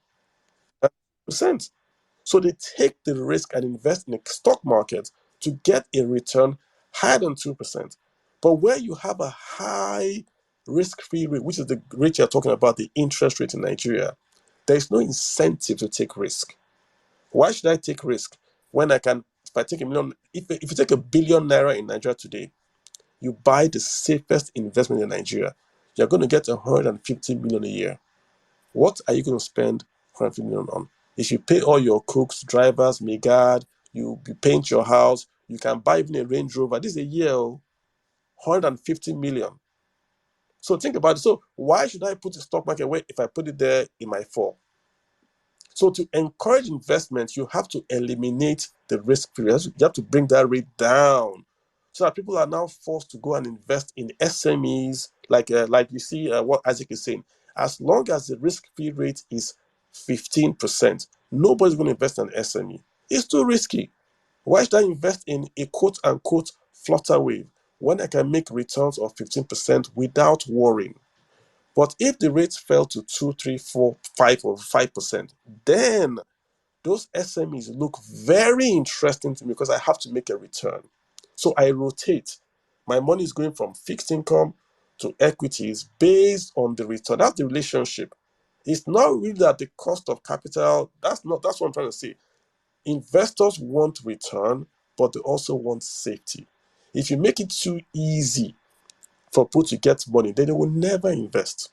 than percent. So they take the risk and invest in the stock market to get a return higher than 2%. But where you have a high risk-free rate, which is the rate you're talking about, the interest rate in Nigeria, there is no incentive to take risk. Why should I take risk when I can, if I take a million, if you take a 1 billion naira in Nigeria today, you buy the safest investment in Nigeria, you're going to get 150 million a year. What are you going to spend 150 million on? If you pay all your cooks, drivers, megad, you paint your house, you can buy even a Range Rover. This is a year, 150 million. So think about it. So why should I put the stock market where if I put it there, it might fall? So to encourage investment, you have to eliminate the risk free. You have to bring that rate down, so that people are now forced to go and invest in SMEs, like you see what Isaac is saying. As long as the risk free rate is 15%, nobody's going to invest in an SME. It's too risky. Why should I invest in a quote unquote flutter wave when I can make returns of 15% without worrying? But if the rates fell to 2, 3, 4, 5, or 5%, then those SMEs look very interesting to me because I have to make a return. So I rotate. My money is going from fixed income to equities based on the return. That's the relationship. It's not really that the cost of capital, that's what I'm trying to say. Investors want return, but they also want safety. If you make it too easy for people to get money, then they will never invest.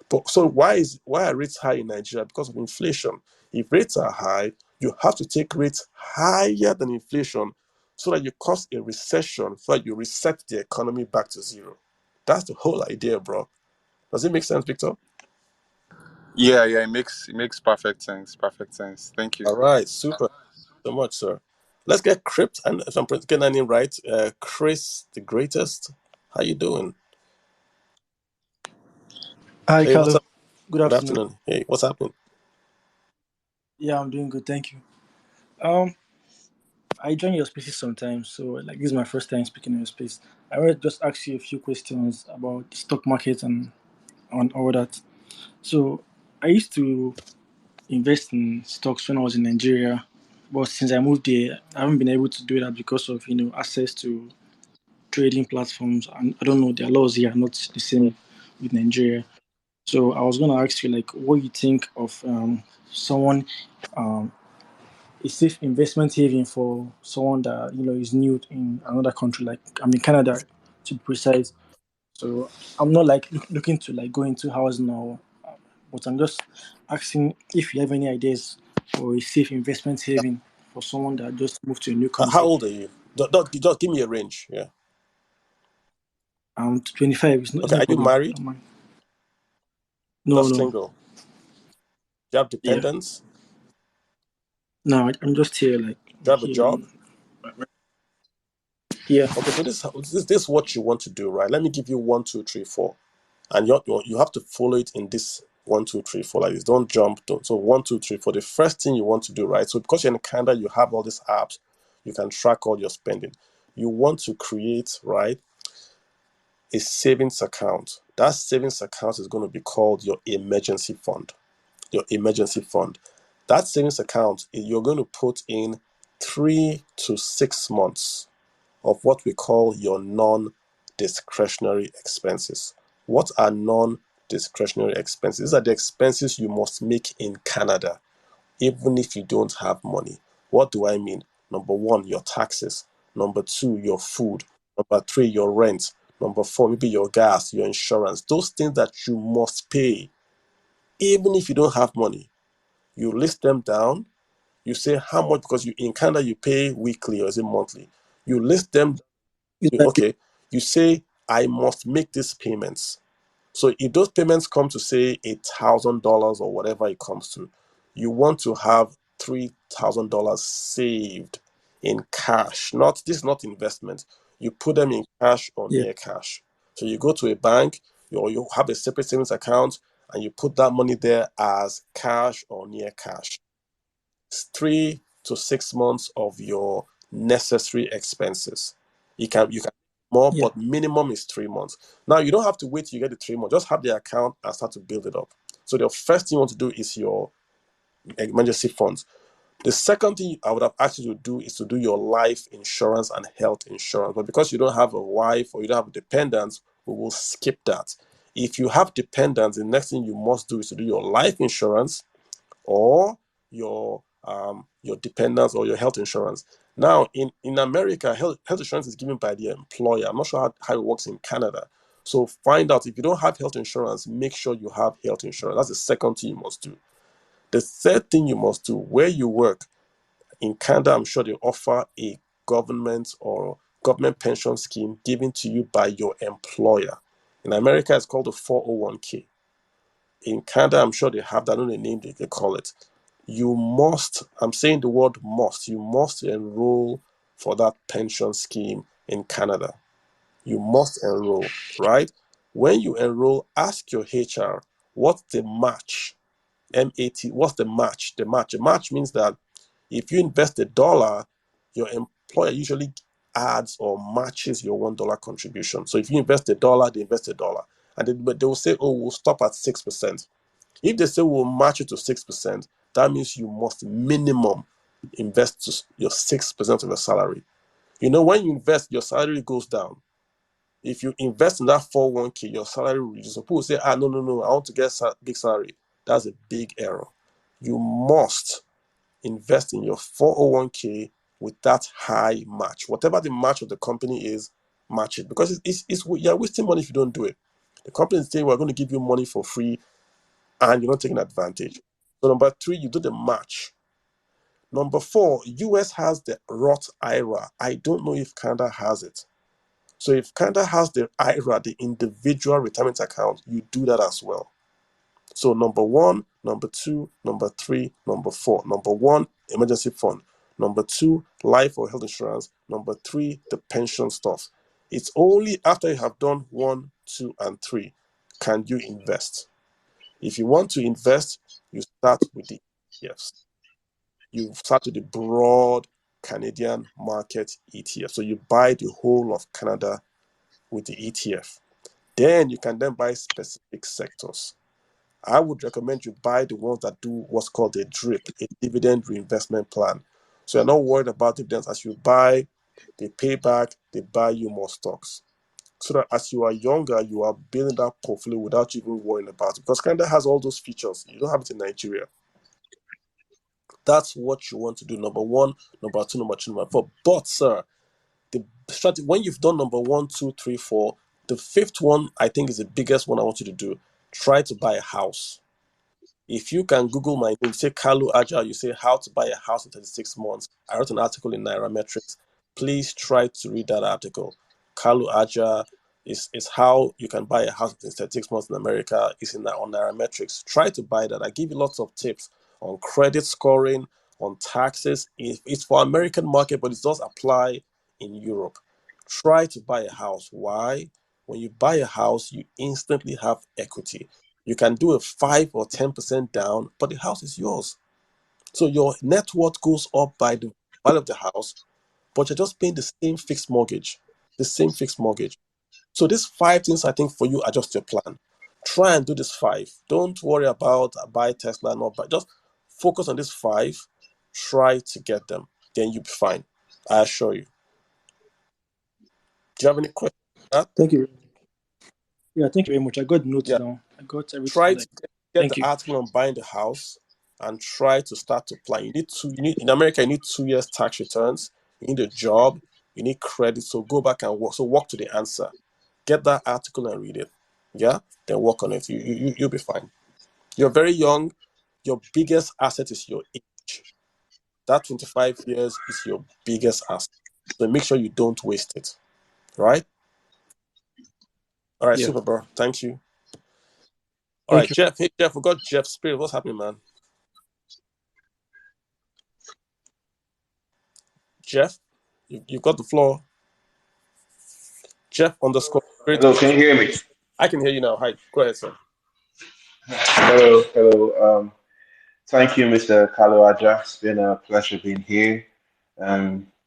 But so why are rates high in Nigeria? Because of inflation. If rates are high, you have to take rates higher than inflation so that you cause a recession, so that you reset the economy back to zero. That's the whole idea, bro. Does it make sense, Victor? Yeah, yeah, it makes perfect sense. Perfect sense. Thank you. All right, super. So much, sir. Let's get Crypt, and if I'm getting that name right, Chris the Greatest. How you doing? Hi, Hey, what's Kalu. up? Good Good afternoon. afternoon. Hey, what's happening? Yeah, I'm doing good. Thank you. Um, I join your spaces sometimes, so like this is my first time speaking in your space. I want to just ask you a few questions about the stock market and on all that. So, I used to invest in stocks when I was in Nigeria, but since I moved there, I haven't been able to do that because of access to trading platforms, and I don't know, their laws here are not the same with Nigeria. So, I was going to ask you like what you think of someone. Um, a safe investment haven for someone that is new in another country, like I'm in Canada to be precise. So I'm not like looking to like go into housing now, but I'm just asking if you have any ideas for a safe investment haven for someone that just moved to a new How country. old are you? Just give me a range. Yeah. I'm 25. It's Okay. no Are you problem. I married? don't mind. No, Just no, single? Do you have yeah, dependents? no. I'm just here like Do you have a here job? alone. Yeah, Okay, so this is what you want to do, right? Let me give you one, two, three, four, and you have to follow it in this one, two, three, four like this. Don't jump. Don't. So one, two, three, four. The first thing you want to do, right? So because you're in Canada, you have all these apps, you can track all your spending. You want to create, right, a savings account. That savings account is going to be called your emergency fund. Your emergency fund. That savings account, you're going to put in 3 to 6 months of what we call your non-discretionary expenses. What are non-discretionary expenses? These are the expenses you must make in Canada, even if you don't have money. What do I mean? Number one, your taxes. Number two, your food. Number three, your rent. Number four, maybe your gas, your insurance. Those things that you must pay, even if you don't have money. You list them down. You say how much, because you in Canada you pay weekly or is it monthly? You list them. it's like Okay, you say I must make these payments. So if those payments come to say $1,000 or whatever it comes to, you want to have $3,000 saved in cash. Not this is not investment. You put them in cash or yeah, near cash. So you go to a bank, or you have a separate savings account, and you put that money there as cash or near cash. It's 3 to 6 months of your necessary expenses. You can more, Yeah. but minimum is 3 months. Now, you don't have to wait till you get the 3 months. Just have the account and start to build it up. So the first thing you want to do is your emergency funds. The second thing I would have asked you to do is to do your life insurance and health insurance. But because you don't have a wife or you don't have dependents, we will skip that. If you have dependents, the next thing you must do is to do your life insurance or your dependents or your health insurance. Now, in America, health insurance is given by the employer. I'm not sure how it works in Canada. So find out if you don't have health insurance, make sure you have health insurance. That's the second thing you must do. The third thing you must do, where you work, in Canada, I'm sure they offer a government or government pension scheme given to you by your employer. In America, it's called the 401k. In Canada, I'm sure they have that, I don't know the name they call it. You must, I'm saying the word must, you must enroll for that pension scheme in Canada. You must enroll, right? When you enroll, ask your HR, what's the match? MAT, what's the match? The match means that if you invest $1, your employer usually adds or matches your $1 contribution. So if you invest $1, they invest $1. And they will say, oh, we'll stop at 6%. If they say we'll match it to 6%, that means you must minimum invest your 6% of your salary. You know, when you invest, your salary goes down. If you invest in that 401k, your salary reduces. So people say, no, I want to get big salary. That's a big error. You must invest in your 401k with that high match. Whatever the match of the company is, match it. Because you're wasting money if you don't do it. The company is saying, we're going to give you money for free and you're not taking advantage. So number 3, you do the match. Number 4, US has the Roth IRA. I don't know if Canada has it. So if Canada has the IRA, the individual retirement account, you do that as well. So number 1, number 2, number 3, number 4. Number 1, emergency fund. Number 2, life or health insurance. Number 3, the pension stuff. It's only after you have done 1, 2, and 3 can you invest. If you want to invest, you start with the ETFs. You start with the broad Canadian market ETF. So you buy the whole of Canada with the ETF. Then you can then buy specific sectors. I would recommend you buy the ones that do what's called a DRIP, a dividend reinvestment plan. So you're not worried about dividends. As you buy, they pay back, they buy you more stocks. So that as you are younger, you are building that portfolio without even worrying about it. Because Canada has all those features. You don't have it in Nigeria. That's what you want to do. Number 1, number 2, number 3, number 4. But sir, the strategy, when you've done number 1, 2, 3, 4, the 5th one I think is the biggest one I want you to do. Try to buy a house. If you can Google my name, say Kalu Aja, you say how to buy a house in 36 months. I wrote an article in Nairametrics. Please try to read that article. Kalu Aja is how you can buy a house in 36 months in America. It's on Nairametrics. Try to buy that. I give you lots of tips on credit scoring, on taxes. It's for American market, but it does apply in Europe. Try to buy a house. Why? When you buy a house, you instantly have equity. You can do a 5 or 10% down, but the house is yours. So your net worth goes up by the value of the house, but you're just paying the same fixed mortgage. The same fixed mortgage. So these 5 things I think for you are just your plan. Try and do this 5. Don't worry about buy Tesla, not buy. Just focus on this 5. Try to get them. Then you'll be fine. I assure you. Do you have any questions on that? Thank you. Yeah, thank you very much. I got notes Yeah. down. I got everything. Try Like, to get thank the you. article on buying the house and try to start to plan. In America, you need 2 years tax returns, you need a job, you need credit. So go back and work. So walk to the answer. Get that article and read it. Yeah? Then work on it. You'll be fine. You're very young. Your biggest asset is your age. That 25 years is your biggest asset. So make sure you don't waste it. Right? All right, Yeah, super, bro. Thank you. All thank right, you. Jeff. Hey, Jeff, we got Jeff Spirit. What's happening, man? Jeff, you've got the floor. Jeff underscore Spirit. Hello, can you hear me? I can hear you now. Hi. Go ahead, sir. Hello, hello. Thank you, Mr. Kalu Aja. It's been a pleasure being here.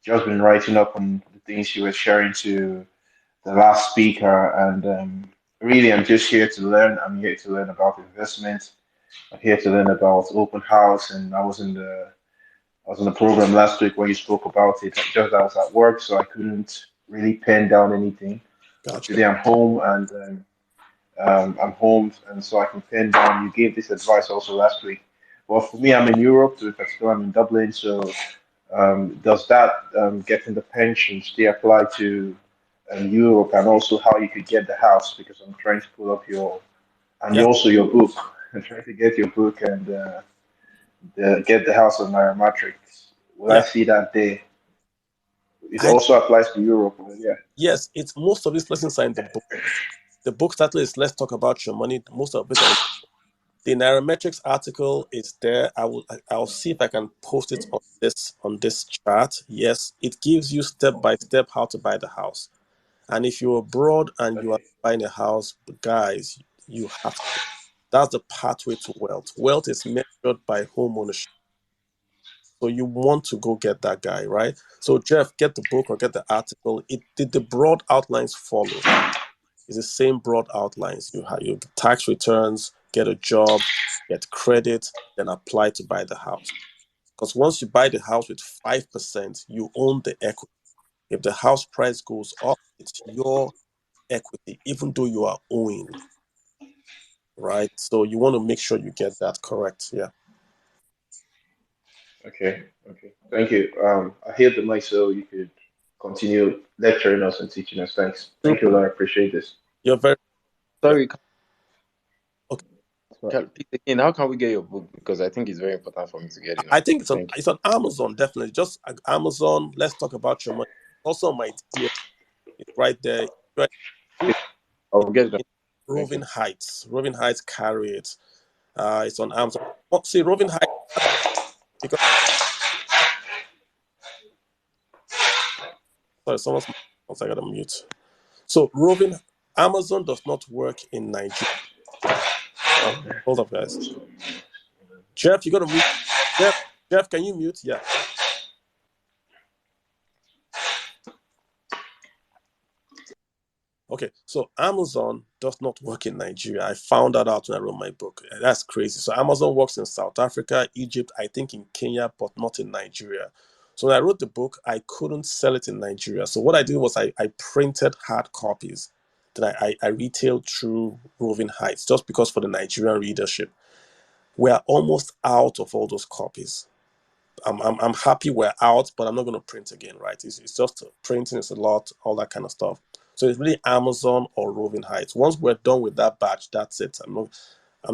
Just been writing up on the things you were sharing to the last speaker, and really, I'm just here to learn. I'm here to learn about investment. I'm here to learn about open house, and I was in the program last week where you spoke about it. Just I was at work, so I couldn't really pen down anything. But Gotcha. today I'm home, and so I can pen down. You gave this advice also last week. Well, for me, I'm in Europe, to be particular, I'm in Dublin. So, does that getting the pension still apply to Europe, and also how you could get the house? Because I'm trying to pull up your and Yeah. also your book. I'm trying to get your book and get the house on Nairametrics. Will I Yeah. see that there? It I also applies to Europe. Yeah. Yes, it's most of these lessons are in the book. The book title is "Let's Talk About Your Money." Most of it are in the Nairametrics article is there. I'll see if I can post it on this chart. Yes, it gives you step by step how to buy the house. And if you're abroad and you are Okay. buying a house, guys, you have to. That's the pathway to wealth. Wealth is measured by home ownership. So you want to go get that guy, right? So Jeff, get the book or get the article. It did the broad outlines follow. It's the same broad outlines. You have your tax returns, get a job, get credit, then apply to buy the house. Because once you buy the house with 5%, you own the equity. If the house price goes up, it's your equity, even though you are owing, right? So you want to make sure you get that correct. Yeah. Okay. Okay. Thank you. I hear the mic, so you could continue lecturing us and teaching us. Thanks. Thank you, Super. Lord. I appreciate this. You're very, yeah. Sorry, Okay. please again, how can we get your book? Because I think it's very important for me to get it I now. think Thank you. it's on Amazon, definitely. Just Amazon. Let's talk about your money. Also, my TF is right there. Right. I'll get it now. Thank Roving you. Heights. Roving Heights carry it. It's on Amazon. Oh, see, Roving Heights, because sorry, someone's once I got to mute. So Roving Amazon does not work in Nigeria. Okay. Hold up, guys. Jeff, you got to mute. Jeff, Jeff, can you mute? Yeah. Okay, so Amazon does not work in Nigeria. I found that out when I wrote my book. That's crazy. So Amazon works in South Africa, Egypt, I think in Kenya, but not in Nigeria. So when I wrote the book, I couldn't sell it in Nigeria. So what I did was I printed hard copies. Then I retailed through Roving Heights just because for the Nigerian readership. We are almost out of all those copies. I'm happy we're out, but I'm not going to print again, right? It's just printing is a lot, all that kind of stuff. So it's really Amazon or Roving Heights. Once we're done with that batch, that's it. I'm not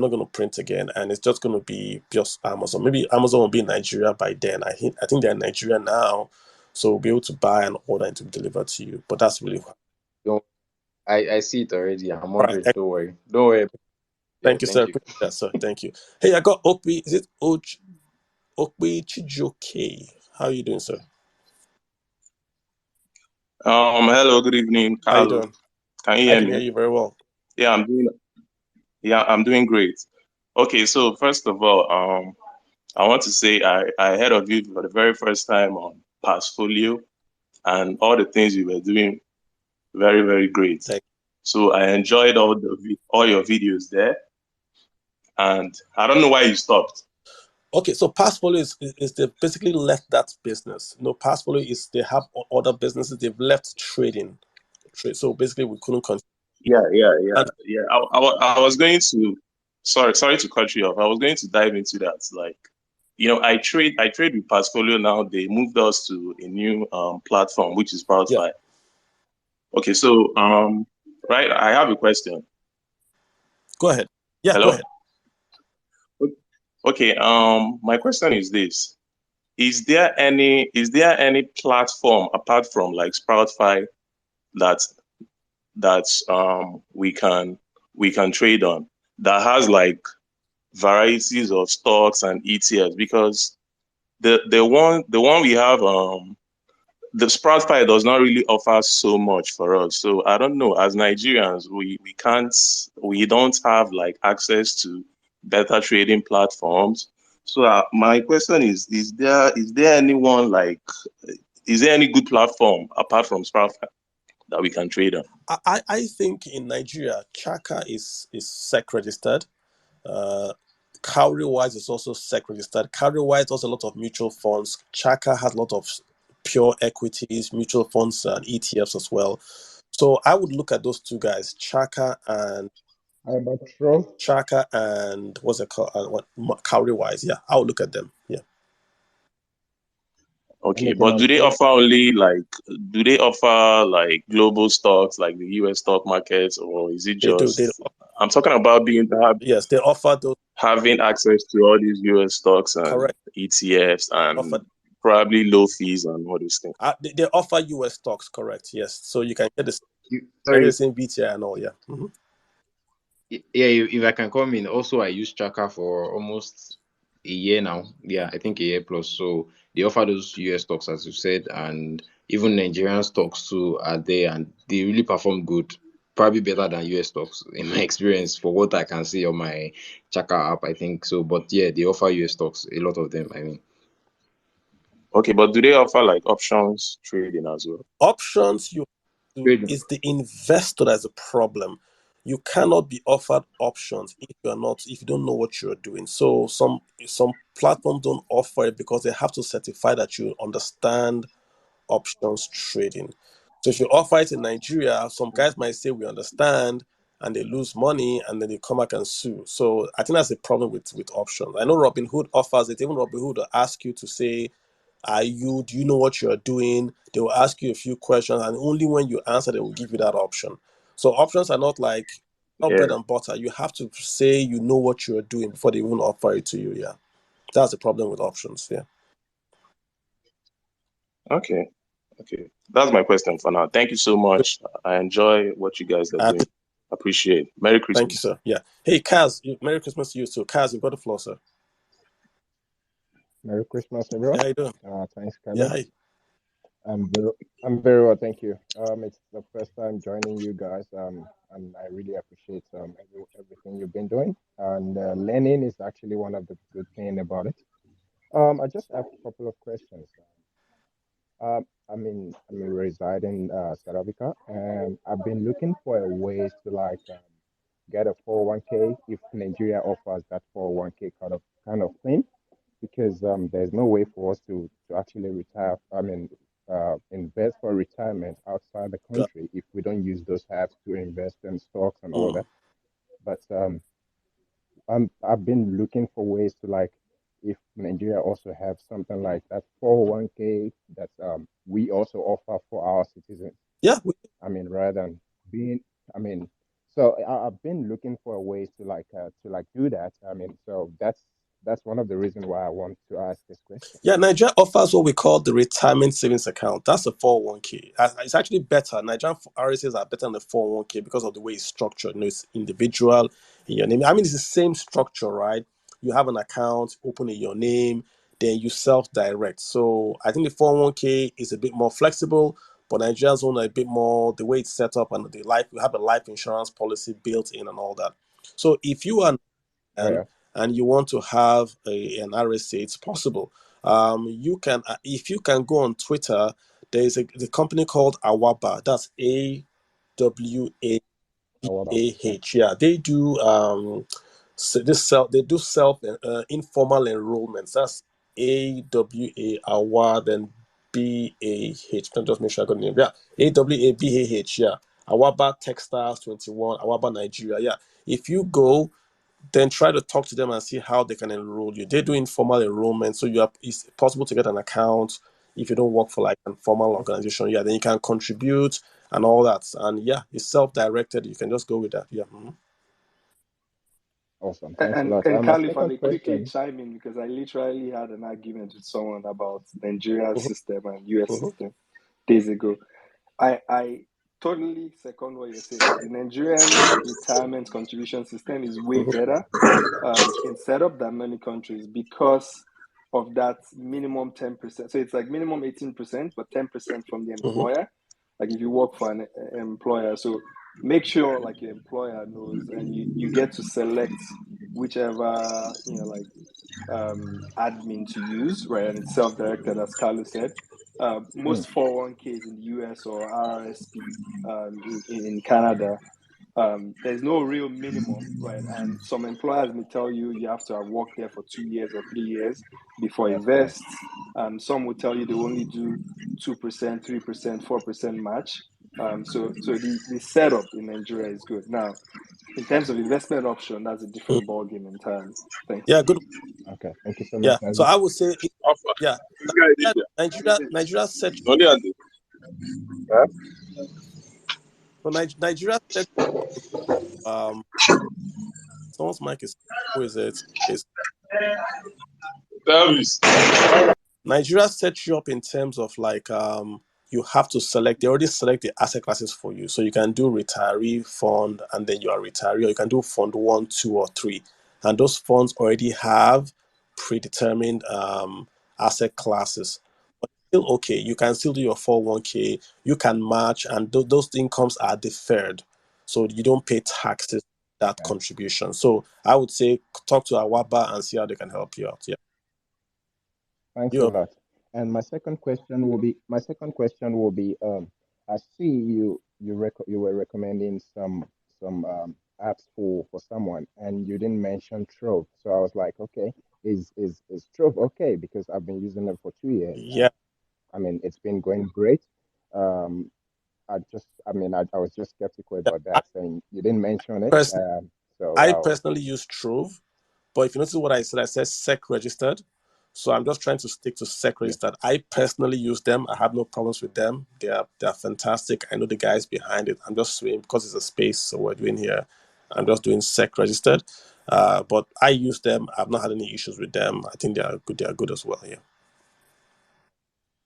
going to print again, and it's just going to be just Amazon. Maybe Amazon will be in Nigeria by then. I think they're in Nigeria now, so we'll be able to buy and order and to be delivered to you. But that's really Don't, I see it already. I'm all on right. it. Don't worry. Don't worry. Yeah, Thank you, sir. thank you. Appreciate that, sir. Thank you. Hey, I got Okpi. Is it Okpi Chijoke? How are you doing, sir? Hello, good evening, How you Kalu. doing? Can you I hear can hear me? you very well. Yeah, I'm doing great. Okay, so first of all, I want to say I heard of you for the very first time on Passfolio, and all the things you were doing, very, very great. Thank So I enjoyed all your videos there, and I don't know why you stopped. Okay, so Passpolo is they basically left that business. No, Passpolo is they have other businesses. They've left trading. So basically, we couldn't continue. Yeah, And yeah. I was going to, sorry to cut you off. I was going to dive into that. Like, I trade with Passfolio now. They moved us to a new platform, which is yeah, Proudfy. Okay, so right, I have a question. go ahead. Yeah, go Hello. ahead. Okay. My question is this: Is there any platform apart from like Proudfy that we can trade on that has like varieties of stocks and ETFs? Because the one we have, the Sproutify does not really offer so much for us. So I don't know. As Nigerians, we don't have like access to better trading platforms. So my question is there anyone like is there any good platform apart from Sproutify that we can trade on? I think in Nigeria, Chaka is SEC registered. Cowrywise is also SEC registered. Cowrywise does a lot of mutual funds. Chaka has a lot of pure equities, mutual funds, and ETFs as well. So I would look at those two guys, How about Trump? Chaka and what's it called? Cowrywise. Yeah, I would look at them. Yeah. Okay, Anything but on Trump? do they offer like global stocks like the US stock markets, or is it They do. just I'm talking about Yes, they offer those. having access to all these US stocks and Correct. ETFs Offer. and probably low fees and all these things. They offer US stocks. Correct. Yes. So you can get the Sorry, same VTI and all. Yeah. yeah, if I can come in, also I use Tracker for almost a year now. Yeah, I think a year plus. So they offer those US stocks, as you said, and even Nigerian stocks too are there, and they really perform good. Probably better than US stocks in my experience, for what I can see on my Tracker app. I think so. But yeah, they offer US stocks, a lot of them. I mean, Okay, but do they offer like options trading as well? Options you do trading. is the investor that's a problem. You cannot be offered options if you don't know what you're doing. So some platforms don't offer it because they have to certify that you understand options trading. So if you offer it in Nigeria, some guys might say we understand and they lose money and then they come back and sue. So I think that's a problem with options. I know Robinhood offers it. Even Robinhood will ask you to say, do you know what you're doing? They will ask you a few questions, and only when you answer, they will give you that option. So options are not Yeah. bread and butter. You have to say you know what you're doing before they even offer it to you. Yeah. That's the problem with options. Yeah. Okay. Okay. That's my question for now. Thank you so Good. much. I enjoy what you guys are Uh, doing. Appreciate it. Merry Thank you, Christmas. sir. Yeah. Hey, Kaz, Merry Christmas to you too. Kaz, you've got the floor, sir. Merry Christmas, everyone. Yeah, how you doing? Thanks, Yeah, Kalu. hi. I'm very well, thank you. It's the first time joining you guys, and I really appreciate everything you've been doing. And learning is actually one of the good thing about it. I just have a couple of questions. I mean, reside in South Africa, and I've been looking for a ways to get a 401k if Nigeria offers that 401k kind of thing, because there's no way for us to actually retire. Invest for retirement outside the Got, country if we don't use those apps to invest in stocks and all mm. that. But I've been looking for ways to if Nigeria also have something like that 401k that we also offer for our citizens. Yeah, I mean, rather than being, I mean, so I've been looking for ways to do that. I mean, so that's one of the reasons why I want to ask this question. Yeah, Nigeria offers what we call the retirement savings account. That's a 401k. It's actually better. Nigerian RSAs are better than the 401k because of the way it's structured. It's individual in your name. I mean, it's the same structure, right? You have an account, open in your name, then you self-direct. So I think the 401k is a bit more flexible, but Nigeria's one a bit more the way it's set up and we have a life insurance policy built in and all that. So if you are Oh yeah, and you want to have an RSA, it's possible. You can if you can go on Twitter. There's the company called Awaba. That's how about AWABAH. Yeah, they do they do self informal enrollments. That's AWA then BAH. Can I just make sure I got the name? Yeah, AWABAH. Yeah, Awaba Textiles 21, Awaba Nigeria. Yeah, if you go then try to talk to them and see how they can enroll you. They do informal enrollment, so it's possible to get an account if you don't work for like a formal organization. Yeah, then you can contribute and all that. And yeah, it's self-directed. You can just go with that. Yeah. awesome? Thanks a And lot. and My Carl, if I second may quickly question. chime in because I literally had an argument with someone about Nigeria's Mhm, system and US mhm, system days ago. I totally second what you're saying. The Nigerian retirement contribution system is way mhm, better in setup than many countries because of that minimum 10%. So it's like minimum 18%, but 10% from the mhm. employer. Like if you work for an employer, so make sure like your employer knows, and you get to select whichever admin to use, right? And it's self-directed, as Carlos said. most 401ks in the US or RRSP in Canada, there's no real minimum, right? And some employers may tell you you have to have worked there for 2 years or 3 years before That's right. invest. Some will tell you they only do 2%, 3%, 4% match. So the setup in Nigeria is good. Now, in terms of investment option, that's a Mm. different ballgame entirely. Thanks. Yeah, good. Okay, thank you so much. Yeah. So I would say, Alpha. yeah, This guy did that. Nigeria set Only at the Huh? so Nigeria set someone's mic is who is it? Is service. Nigeria set you up in terms of like you have to select, they already select the asset classes for you. So you can do retiree fund and then you are retiree, or you can do fund one, two, or three. And those funds already have predetermined asset classes. Still okay. You can still do your 401k, you can match, and those incomes are deferred. So you don't pay taxes that Okay. contribution. So I would say talk to Awaba and see how they can help you out. Yeah. Thanks a You lot. And my second question will be, I see you were recommending some apps for someone, and you didn't mention Trove. So I was like, okay, is Trove okay? Because I've been using them for 2 years, yeah. and I mean it's been going great. Um, I was just skeptical Yeah. about that, saying you didn't mention it. Pers- So I personally use Trove, but if you notice what I said SEC registered. So I'm just trying to stick to SEC yeah, registered. I personally use them. I have no problems with them. They're fantastic. I know the guys behind it. I'm just doing because it's a space, so we're doing here. I'm just doing SEC registered. But I use them. I've not had any issues with them. I think they are good. They are good as well. Yeah.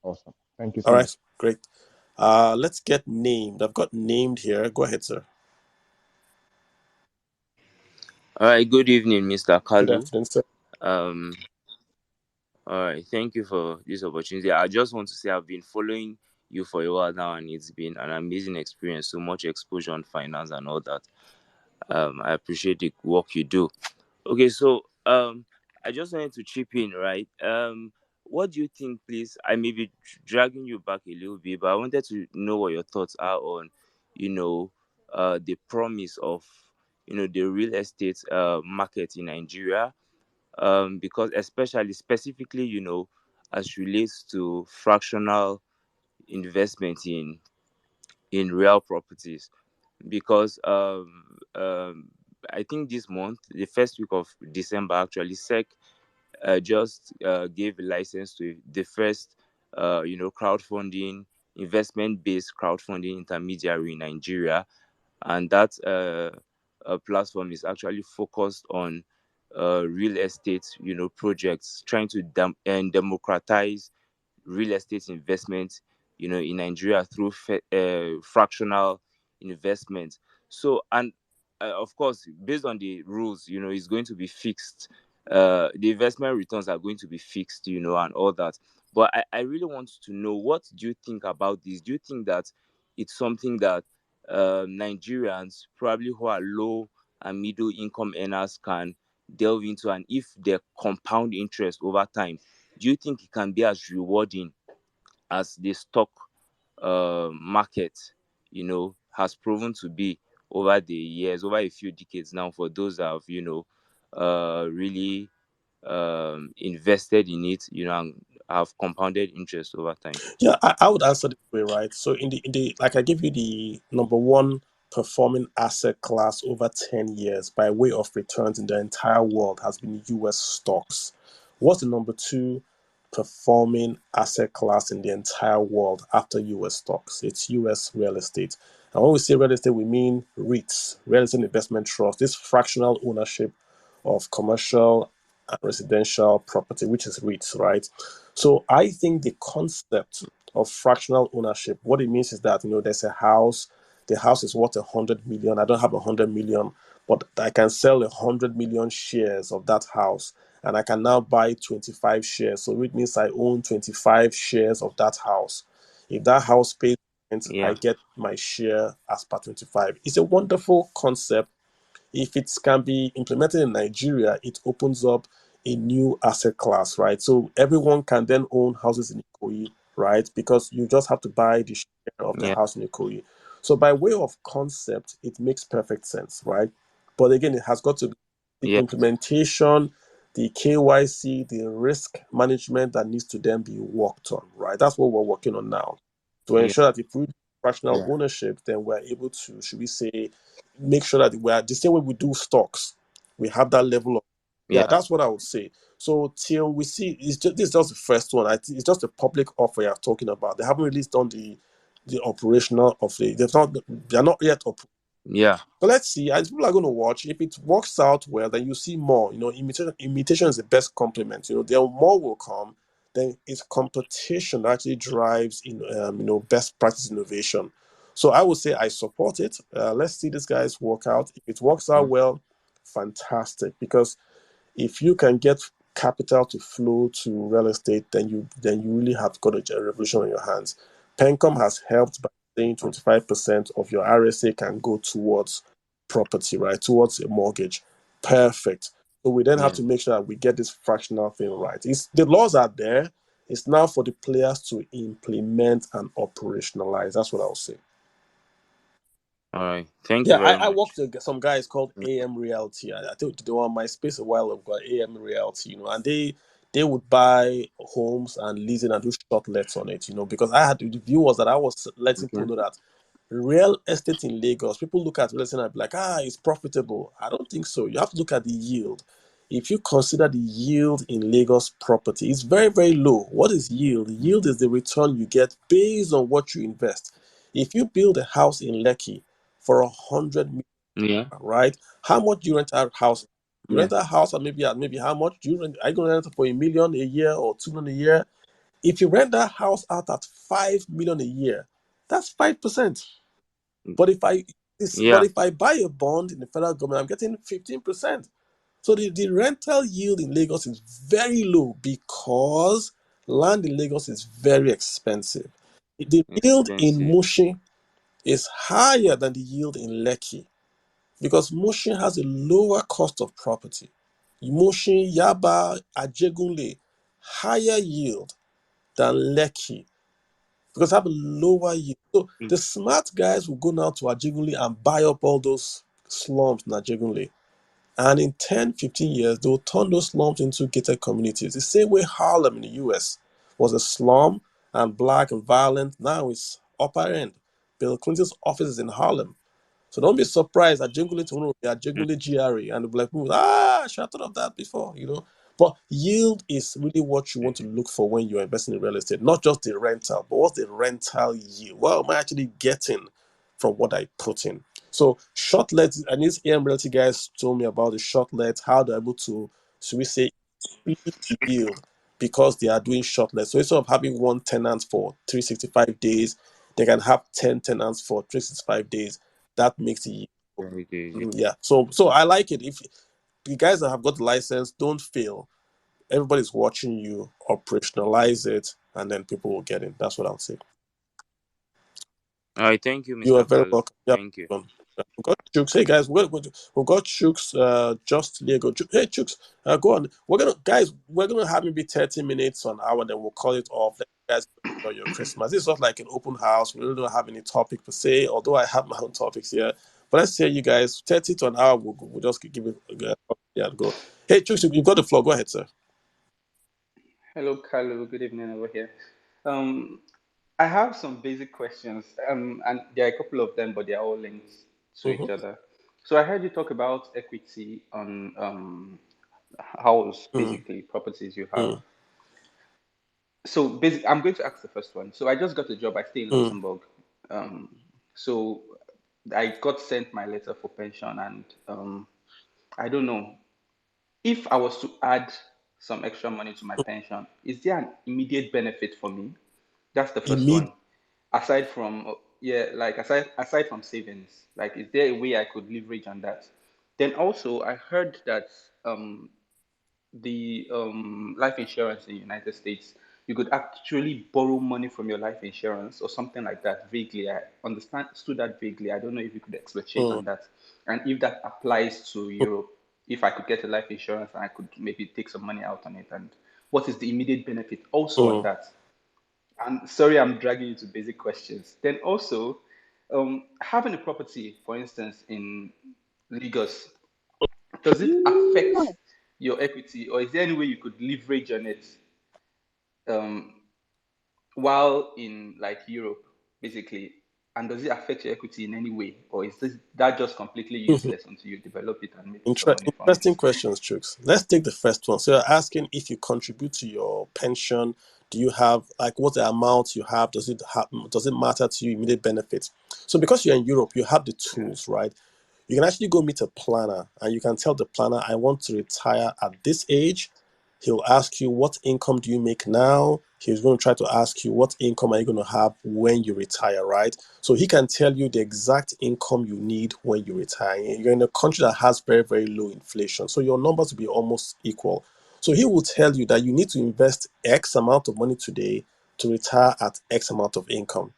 awesome. Thank you All so much. right. Great. Let's get named. I've got named here. Go ahead, sir. All right, good evening, Mr. Good Kalu. afternoon, sir. Um, all right, thank you for this opportunity. I just want to say I've been following you for a while now, and it's been an amazing experience. So much exposure on finance and all that. I appreciate the work you do. Okay, so I just wanted to chip in, right? What do you think, please? I may be dragging you back a little bit, but I wanted to know what your thoughts are on, you know, the promise of, the real estate market in Nigeria, because especially specifically, as relates to fractional investment in real properties, because I think this month, the first week of December, actually, SEC just gave a license to the first, crowdfunding, investment-based crowdfunding intermediary in Nigeria, and that platform is actually focused on real estate, projects, trying to and democratize real estate investment, in Nigeria through fractional investment. So, and of course, based on the rules, it's going to be fixed. The investment returns are going to be fixed, and all that. But I really want to know, what do you think about this? Do you think that it's something that Nigerians, probably who are low and middle income earners, can delve into? And if they compound interest over time, do you think it can be as rewarding as the stock market, has proven to be over the years, over a few decades now, for those that have, really invested in it, and have compounded interest over time? Yeah, I would answer this way, right? So in the like I give you the number one performing asset class over 10 years by way of returns in the entire world has been US stocks. What's the number two performing asset class in the entire world after US stocks? It's US real estate. And when we say real estate, we mean REITs, real estate investment trust, this fractional ownership of commercial and residential property, which is REITs, right? So I think the concept of fractional ownership, what it means is that there's a house, the house is worth 100 million. I don't have 100 million, but I can sell 100 million shares of that house, and I can now buy 25 shares. So it means I own 25 shares of that house. If that house pays rent, I Yeah. get my share as per 25. It's a wonderful concept. If it can be implemented in Nigeria, it opens up a new asset class, right? So everyone can then own houses in Ikoyi right? Because you just have to buy the share of the Yeah. house in Ikoyi. So by way of concept, it makes perfect sense, right? But again, it has got to be the Yeah. implementation, the KYC, the risk management that needs to then be worked on, right? That's what we're working on now to Yeah. ensure that if we do fractional Yeah. ownership, then we're able to, should we say, make sure that we're the same way we do stocks, we have that level of, yeah, Yeah. that's what I would say. So till we see, this is just the first one. It's just a public offer you're talking about. They haven't released on the operational of the. They're not yet up. Yeah. So let's see. As people are going to watch, if it works out well, then you see more. Imitation is the best compliment. Then more will come. Then it's competition that actually drives best practice innovation. So I would say I support it. Let's see these guys work out. If it works out Mm. well, fantastic. Because if you can get capital to flow to real estate, then you really have got a revolution on your hands. Pencom has helped by saying 25% of your RSA can go towards property, right? Towards a mortgage. Perfect. So we then have Yeah. to make sure that we get this fractional thing right. The laws are there. It's now for the players to implement and operationalize. That's what I'll say. All right. Thank Yeah, you I, very I much. worked with some guys called AM Realty. I think they were on my space a while ago, AM Realty, and they would buy homes and lease it and do short lets on it, because the view was that I was letting people Okay. know that real estate in Lagos, people look at real estate and be like, it's profitable. I don't think so. You have to look at the yield. If you consider the yield in Lagos property, it's very, very low. What is yield? Yield is the return you get based on what you invest. If you build a house in Lekki for 100 million, Yeah. right? How much do you rent a house? You Yeah. rent a house at maybe how much do you rent? Are you going to rent it for 1 million a year or 2 million a year? If you rent that house out at 5 million a year, that's 5%. But Yeah. if I buy a bond in the federal government, I'm getting 15%. So the rental yield in Lagos is very low because land in Lagos is very expensive. The yield in Expensive. Mushin is higher than the yield in Lekki because Mushin has a lower cost of property. Mushin, Yaba, Ajegunle, higher yield than Lekki because they have a lower yield. So Mm. the smart guys will go now to Ajegunle and buy up all those slums in Ajegunle. And in 10, 15 years, they'll turn those slums into gated communities. The same way Harlem in the US was a slum and black and violent. Now it's upper end. Bill Clinton's office is in Harlem. So don't be surprised that Jingle tomorrow will be at Mm. Jingle GRE and the black people, I should have thought of that before. But yield is really what you want to look for when you're investing in real estate, not just the rental, but what's the rental yield? What am I actually getting from what I put in? So short let, and these AM realty guys told me about the short let, how they're able to, should we say, increase the yield because they are doing short let. So instead of having one tenant for 365 days, they can have 10 tenants for 365 days. That makes it. Very good. Yeah. So I like it. If the guys that have got the license don't fail, everybody's watching you operationalize it, and then people will get it. That's what I'll say. All right. Thank you, You are Mr. very Kalu. welcome. Yeah. Thank you. We've got Chooks. Hey guys, we've got Chooks. Just Lego. Hey Chooks, go on. We're gonna have maybe 30 minutes or an hour, then we'll call it off. Let you guys enjoy your Christmas. This is not like an open house. We really don't have any topic per se, although I have my own topics here. But let's hear you guys. 30 to an hour. We'll just give it yeah, go. Hey Chooks, you've got the floor. Go ahead, sir. Hello, Kalu. Good evening over here. Um, I have some basic questions, and there are a couple of them, but they are all linked to each Mm-hmm. other. So I heard you talk about equity on house, Mm, basically properties you have. mm, So I'm going to ask the first one. So I just got a job. I stay in mm, Luxembourg. So I got sent my letter for pension, and I don't know if I was to add some extra money to my pension. Is there an immediate benefit for me? That's the first immediate. one. Aside from yeah, like aside from savings, like is there a way I could leverage on that? Then also I heard that the life insurance in the United States, you could actually borrow money from your life insurance or something like that. Vaguely, I understood that vaguely. I don't know if you could expatiate Mm, on that, and if that applies to Europe. If I could get a life insurance and I could maybe take some money out on it, and what is the immediate benefit also on mm. that? And sorry, I'm dragging you to basic questions. Then also, having a property, for instance, in Lagos, does it affect your equity, or is there any way you could leverage on it um, while in like Europe, basically? And does it affect your equity in any way, or is that just completely useless until you develop it and make some money from it? Interesting questions, Chooks. Let's take the first one. So you're asking if you contribute to your pension, do you have like what the amount you have? Does it matter to you immediate benefits? So because you're in Europe, you have the Yeah. tools, right? You can actually go meet a planner and you can tell the planner, I want to retire at this age. He'll ask you, what income do you make now? He's going to try to ask you, what income are you going to have when you retire, right? So he can tell you the exact income you need when you retire. You're in a country that has very, very low inflation. So your numbers will be almost equal. So he will tell you that you need to invest X amount of money today to retire at X amount of income.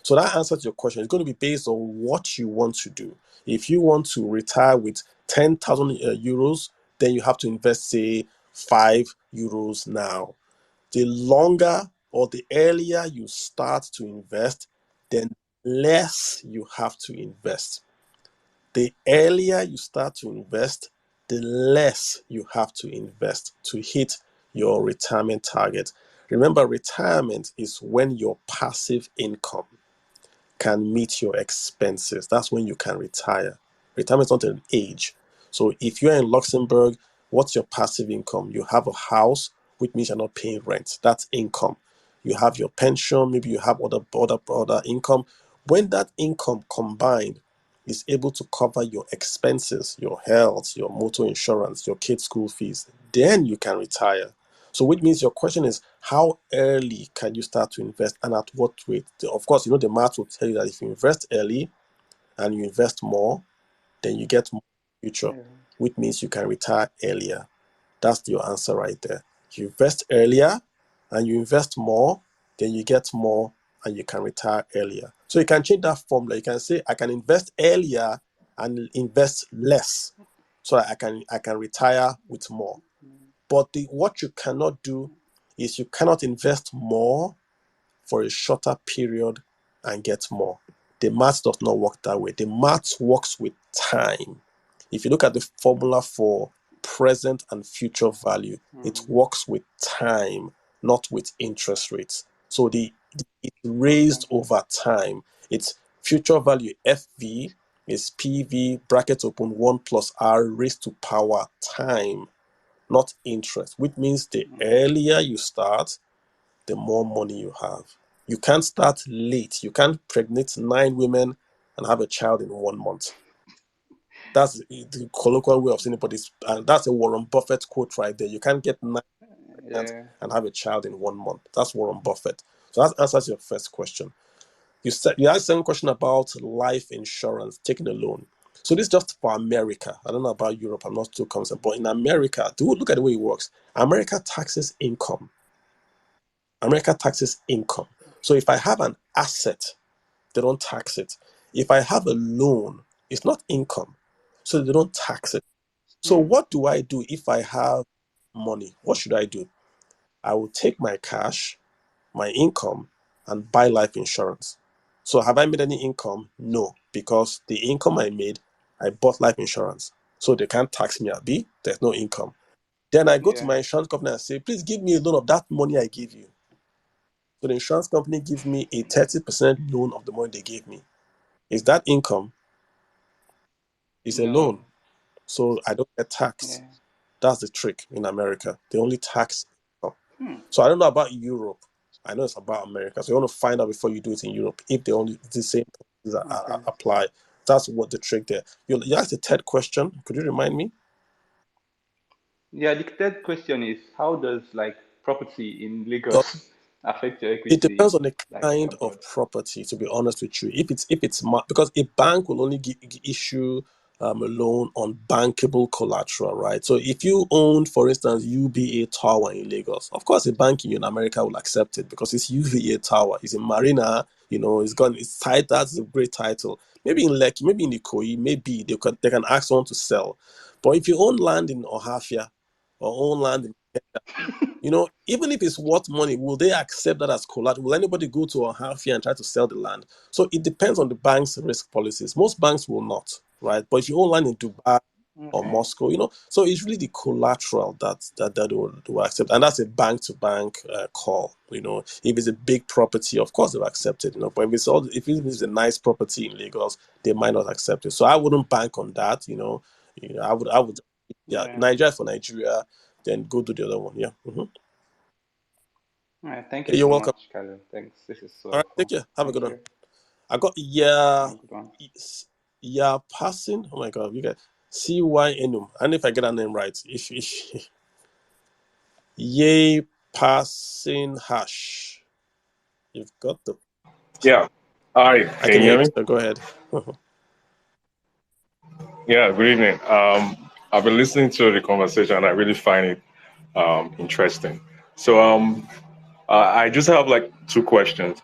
So that answers your question. It's going to be based on what you want to do. If you want to retire with 10,000 euros, then you have to invest, say, 5 euros now. The longer or the earlier you start to invest, then less you have to invest. The earlier you start to invest, the less you have to invest to hit your retirement target. Remember, retirement is when your passive income can meet your expenses. That's when you can retire. Retirement is not an age. So if you're in Luxembourg, what's your passive income? You have a house, which means you're not paying rent. That's income. You have your pension, maybe you have other income. When that income combined is able to cover your expenses, your health, your motor insurance, your kids' school fees, then you can retire. So which means your question is, how early can you start to invest and at what rate? Of course, the math will tell you that if you invest early and you invest more, then you get more in the future, Yeah. which means you can retire earlier. That's your answer right there. You invest earlier and you invest more, then you get more and you can retire earlier. So you can change that formula. You can say, I can invest earlier and invest less so that I can retire with more. But what you cannot do is you cannot invest more for a shorter period and get more. The math does not work that way. The math works with time. If you look at the formula for present and future value, it works with time, not with interest rates. So it's Okay. raised over time. It's future value FV is PV bracket open 1 plus R raised to power time, not interest, which means the earlier you start, the more money you have. You can't start late. You can't pregnate 9 women and have a child in 1 month. That's the colloquial way of saying it, but and that's a Warren Buffett quote right there. You can't get 9 pregnant Yeah. and have a child in 1 month. That's Warren Buffett. So that answers your first question. You asked a question about life insurance, taking a loan. So this is just for America. I don't know about Europe. I'm not too concerned. But in America, look at the way it works. America taxes income. America taxes income. So if I have an asset, they don't tax it. If I have a loan, it's not income. So they don't tax it. So what do I do if I have money? What should I do? I will take my cash, my income, and buy life insurance. So have I made any income? No, because the income I made, I bought life insurance. So they can't tax me at B. There's no income. Then I go to Yeah. my insurance company and say, please give me a loan of that money I gave you. So the insurance company gives me a 30% loan of the money they gave me. Is that income? It's a No. loan. So I don't get taxed. Yeah. That's the trick in America. They only tax income. So I don't know about Europe. I know it's about America. So you want to find out before you do it in Europe if they only the same things Okay. apply. That's what the trick there. You asked the third question. Could you remind me? Yeah, the third question is how does like property in Lagos affect your It equity depends on the like kind of abroad? property. To be honest with you, if it's because a bank will only issue a loan on bankable collateral, right? So if you own, for instance, UBA Tower in Lagos, of course, a bank in America will accept it because it's UVA Tower. It's in Marina. It's tied. That's a great title. Maybe in Lekki, maybe in Ikoyi, maybe they can ask someone to sell. But if you own land in Ohafia or own land in even if it's worth money, will they accept that as collateral? Will anybody go to a half year and try to sell the land? So it depends on the bank's risk policies. Most banks will not, right? But if you own land in Dubai or Okay. Moscow, so it's really the collateral that they will accept, and that's a bank to bank call. If it's a big property, of course they'll accept it. But if it's a nice property in Lagos, they might not accept it. So I wouldn't bank on that. I would, yeah, Yeah. Nigeria for Nigeria, then go do the other one. Yeah. All right. Thank you Hey, you're so welcome. much, Kalu. Thanks. This is so All right, take helpful. care. Have a Thank good one. you. I got Have a good one. yeah passing. Oh my god, you got CY Enum. And if I get that name right, if yay passing hash. You've got the. Yeah. Hi, I can can you hear hear you. me? So go ahead. Yeah, good evening. I've been listening to the conversation. I really find it interesting. So I just have like two questions.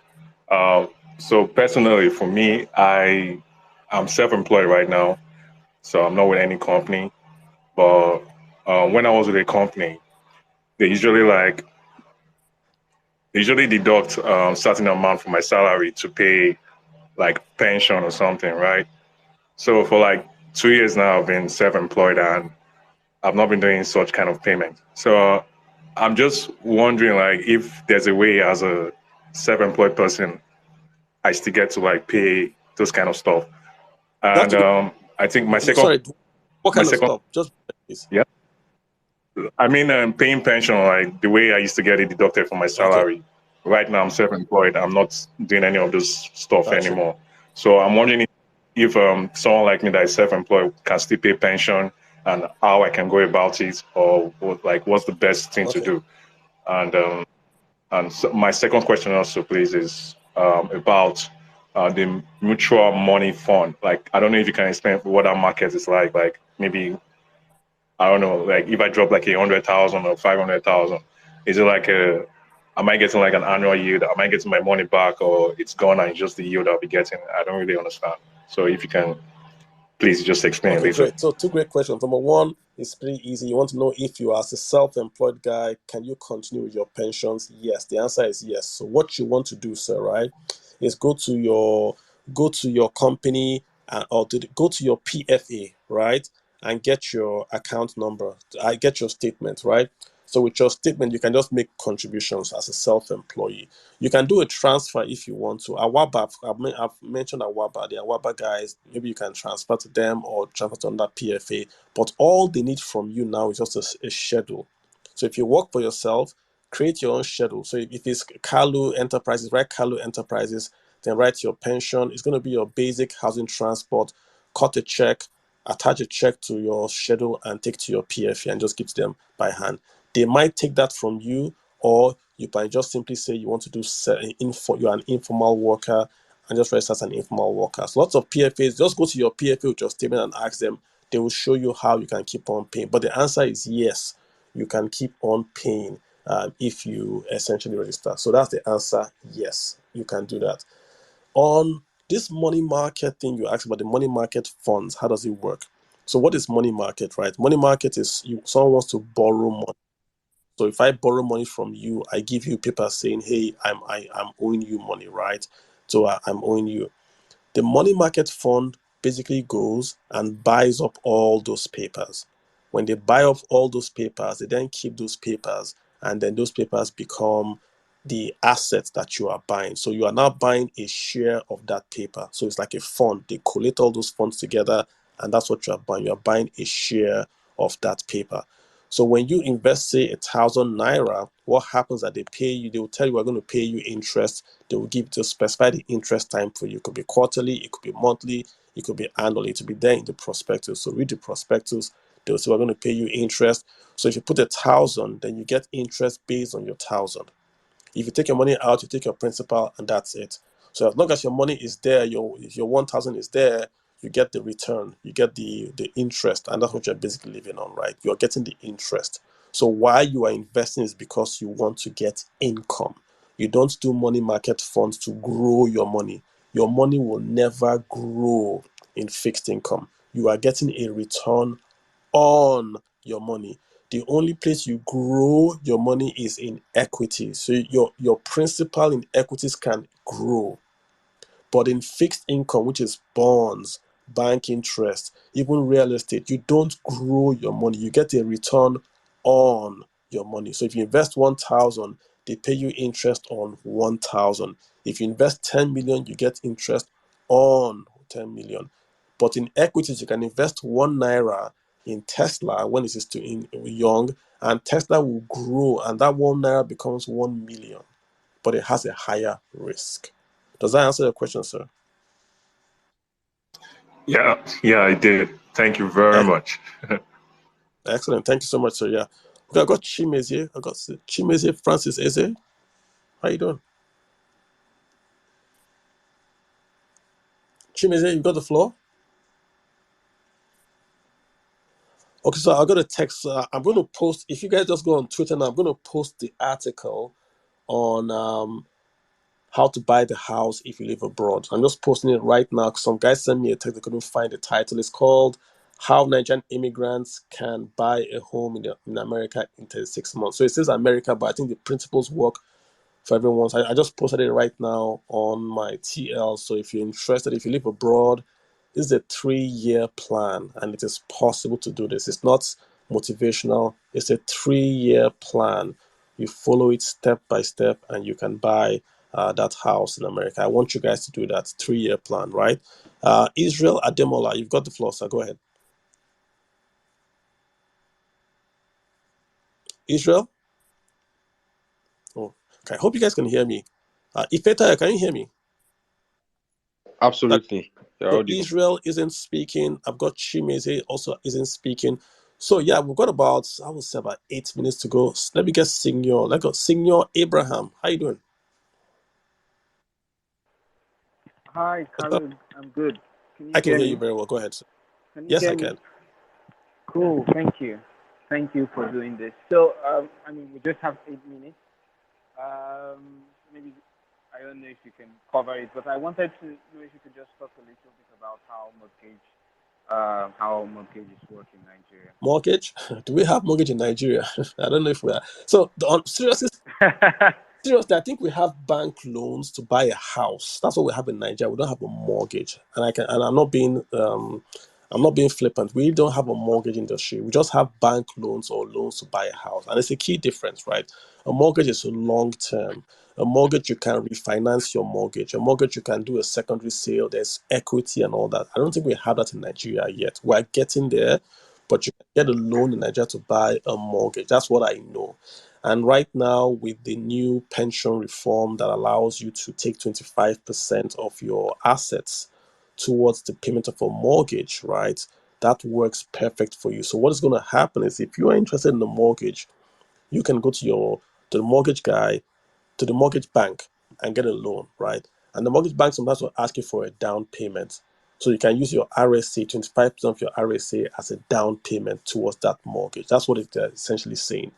So personally, for me, I'm self-employed right now, so I'm not with any company. But when I was with a company, they usually deduct certain amount from my salary to pay like pension or something, right? So for like 2 years now, I've been self-employed and I've not been doing such kind of payment. So I'm just wondering, like, if there's a way as a self-employed person, I still get to like pay those kind of stuff. What And to do? I think Sorry, what my kind of second, stuff? Just please. yeah, I mean, paying pension like the way I used to get it deducted from my Okay, salary. Right now, I'm self-employed. I'm not doing any of this stuff got you. anymore. So I'm wondering if someone like me that is self-employed can still pay pension and how I can go about it, or like what's the best thing to Okay, do. And so my second question also, please, is about the mutual money fund. Like, I don't know if you can explain what that market is like. Like, maybe I don't know. Like, if I drop like 100,000 or 500,000, is it like am I getting like an annual yield? Am I getting my money back, or it's gone and just the yield I'll be getting? I don't really understand. So if you can, please just explain a okay, little. great. So two great questions. Number one is pretty easy. You want to know if you, as a self-employed guy, can you continue with your pensions? Yes. The answer is yes. So what you want to do, sir, right, is go to your company or go to your PFA, right, and get your account number. I get your statement, right. So with your statement, you can just make contributions as a self-employee. You can do a transfer if you want to. Awaba, I've mentioned Awaba. The Awaba guys, maybe you can transfer to them or transfer to under PFA. But all they need from you now is just a schedule. So if you work for yourself, create your own schedule. So if it's Kalu Enterprises, write Kalu Enterprises, then write your pension. It's going to be your basic housing transport. Cut a check, attach a check to your schedule, and take to your PFA and just give to them by hand. They might take that from you, or you might just simply say you want to do you're an informal worker and just register as an informal worker. So lots of PFAs, just go to your PFA with your statement and ask them. They will show you how you can keep on paying. But the answer is yes, you can keep on paying if you essentially register. So that's the answer. Yes, you can do that. On this money market thing you asked about, the money market funds, how does it work? So what is money market, right? Money market is someone wants to borrow money. So if I borrow money from you, I give you paper saying, "Hey, I'm owing you money, right? So I'm owing you." The money market fund basically goes and buys up all those papers. When they buy up all those papers, they then keep those papers, and then those papers become the assets that you are buying. So you are now buying a share of that paper. So it's like a fund. They collate all those funds together, and that's what you are buying. You are buying a share of that paper. So when you invest, say, 1,000 naira, what happens that they pay you, they will tell you we're going to pay you interest. They will give to specify the interest time for you. It could be quarterly, it could be monthly, it could be annually. It will be there in the prospectus. So read the prospectus. They will say we're going to pay you interest. So if you put 1,000, then you get interest based on your 1,000. If you take your money out, you take your principal, and that's it. So as long as your money is there, if your 1,000 is there, you get the return, you get the interest, and that's what you're basically living on, right? You're getting the interest. So why you are investing is because you want to get income. You don't do money market funds to grow your money. Your money will never grow in fixed income. You are getting a return on your money. the only place you grow your money is in equity. So your principal in equities can grow. But in fixed income, which is bonds, bank interest, even real estate, you don't grow your money. You get a return on your money. So if you invest 1,000, they pay you interest on 1,000. If you invest 10 million, you get interest on 10 million. But in equities, you can invest 1 naira in Tesla when it is still young, and Tesla will grow, and that 1 naira becomes 1 million, but it has a higher risk. Does that answer your question, sir? Yeah, I did. Thank you very much. Excellent. Thank you so much, sir. Yeah. Okay, I got Chimezie. I got Chimezie Francis Eze. How you doing? Chimezie, you got the floor? Okay, so I got a text. I'm going to post, if you guys just go on Twitter now, I'm going to post the article on how to buy the house if you live abroad. I'm just posting it right now. Some guys sent me a text. They couldn't find the title. It's called How Nigerian Immigrants Can Buy a Home in America in 36 months. So it says America, but I think the principles work for everyone. So I just posted it right now on my TL. So if you're interested, if you live abroad, this is a 3-year plan, and it is possible to do this. It's not motivational. It's a 3-year plan. You follow it step by step, and you can buy that house in America. I want you guys to do that 3-year plan, right? Israel Ademola, you've got the floor, so go ahead. Israel? Oh, okay. I hope you guys can hear me. Ifeta, can you hear me? Absolutely. You're So audible. Israel isn't speaking. I've got Chimeze also isn't speaking. So yeah, we've got about, I would say, about 8 minutes to go. Let me get Senior. Let's go. Senior Abraham. How you doing? Hi, What's up? Kalu. I'm good. Can I you can hear hear you me? very well. Go ahead, sir. Can you Yes, hear I me? can. Cool. Thank you. Thank you for doing this. So, we just have 8 minutes. Maybe I don't know if you can cover it, but I wanted to know if you could just talk a little bit about how mortgages work in Nigeria. Mortgage? Do we have mortgage in Nigeria? I don't know if we are. So seriously, I think we have bank loans to buy a house. That's what we have in Nigeria. We don't have a mortgage, and I'm not being flippant. We don't have a mortgage industry. We just have bank loans or loans to buy a house, and it's a key difference, right? A mortgage is a long term. A mortgage, you can refinance your mortgage. A mortgage, you can do a secondary sale. There's equity and all that. I don't think we have that in Nigeria yet. We're getting there, but you can get a loan in Nigeria to buy a mortgage. That's what I know. And right now, with the new pension reform that allows you to take 25% of your assets towards the payment of a mortgage, right? That works perfect for you. So what is going to happen is if you are interested in a mortgage, you can go to the mortgage guy, to the mortgage bank and get a loan, right? And the mortgage bank sometimes will ask you for a down payment. So you can use your RSA, 25% of your RSA as a down payment towards that mortgage. That's what it's essentially saying.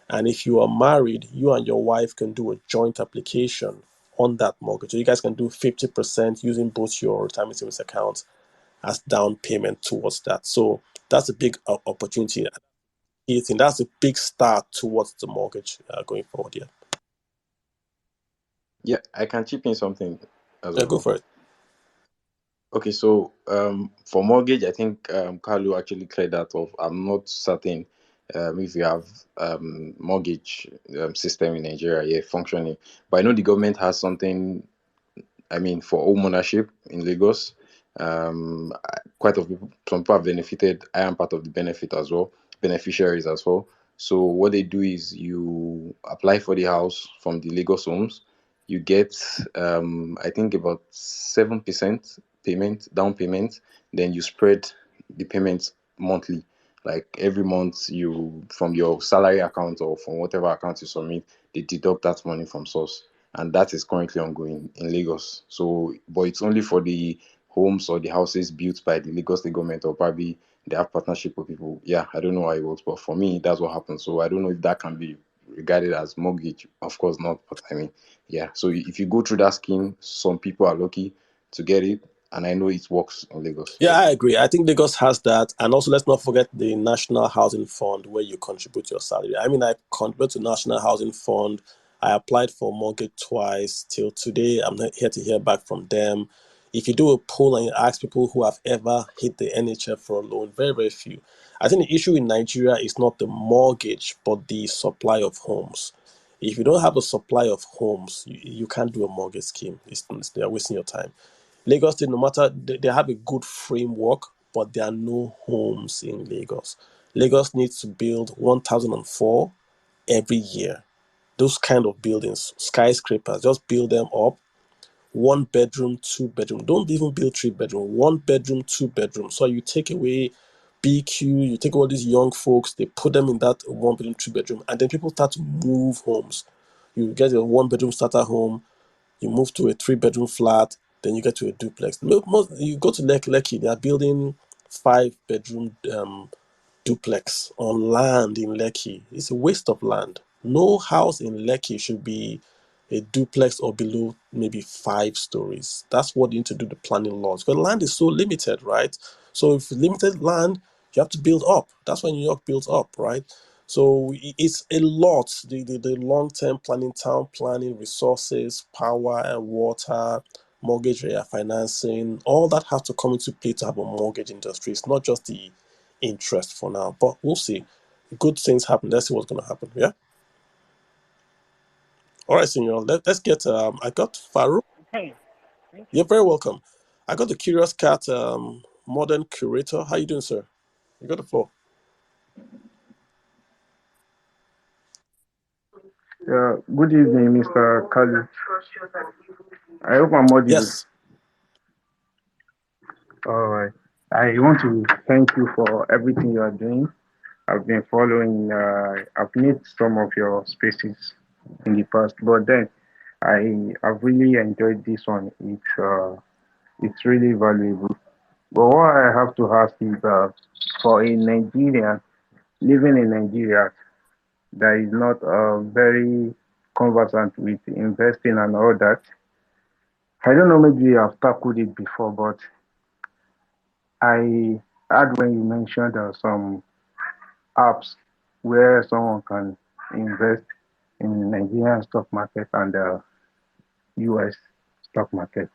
And if you are married, you and your wife can do a joint application on that mortgage. So you guys can do 50% using both your retirement savings accounts as down payment towards that. So that's a big opportunity. That's a big start towards the mortgage going forward. Yeah. Yeah, I can chip in something as Yeah, go well. for it. Okay, so for mortgage, I think Carlo actually cleared that off. I'm not certain if you have mortgage system in Nigeria, yeah, functioning. But I know the government has something, for home ownership in Lagos. Quite a few people, some people have benefited. I am part of the benefit as well, beneficiaries as well. So what they do is you apply for the house from the Lagos homes. You get, I think about 7% payment, down payment. Then you spread the payments monthly. Like every month, you from your salary account or from whatever account you submit, they deduct that money from source, and that is currently ongoing in Lagos. So, but it's only for the homes or the houses built by the Lagos State government, or probably they have partnership with people. Yeah, I don't know how it works, but for me, that's what happens. So I don't know if that can be regarded as mortgage. Of course not, but yeah. So if you go through that scheme, some people are lucky to get it. and I know it works in Lagos. Yeah, I agree. I think Lagos has that. And also, let's not forget the National Housing Fund where you contribute your salary. I mean, I contribute to National Housing Fund. I applied for mortgage twice. Till today, I'm not here to hear back from them. If you do a poll and you ask people who have ever hit the NHF for a loan, very, very few. I think the issue in Nigeria is not the mortgage, but the supply of homes. If you don't have a supply of homes, you can't do a mortgage scheme. They're wasting your time. Lagos State, no matter they have a good framework, but there are no homes in Lagos. Lagos needs to build 1,004 every year. Those kind of buildings, skyscrapers, just build them up. 1 bedroom, 2 bedroom. Don't even build 3 bedroom. 1 bedroom, 2 bedroom. So you take away BQ, you take all these young folks, they put them in that 1 bedroom, 2 bedroom, and then people start to move homes. You get a 1 bedroom starter home, you move to a 3 bedroom flat, then you get to a duplex. You go to Lekki, they are building 5 bedroom duplex on land in Lekki. It's a waste of land. No house in Lekki should be a duplex or below maybe 5 stories. That's what you need to do the planning laws. Because land is so limited, right? So if limited land, you have to build up. That's why New York builds up, right? So it's a lot. The long-term planning, town planning, resources, power and water, mortgage financing, all that has to come into play to have a mortgage industry. It's not just the interest for now, but we'll see. Good things happen. Let's see what's going to happen. Yeah. All right, senor. Let's get. I got Farouk. Okay, thank you. You're very welcome. I got the Curious Cat modern curator. How you doing, sir? You got the floor. Good evening, Mr. Kalu. I hope I'm audible. Yes. All right. I want to thank you for everything you are doing. I've been following, I've made some of your spaces in the past, but then I've really enjoyed this one. It's really valuable. But what I have to ask is, for a Nigerian living in Nigeria that is not very conversant with investing and all that, I don't know, maybe I've tackled it before, but I heard when you mentioned some apps where someone can invest in Nigerian stock market and the US stock market.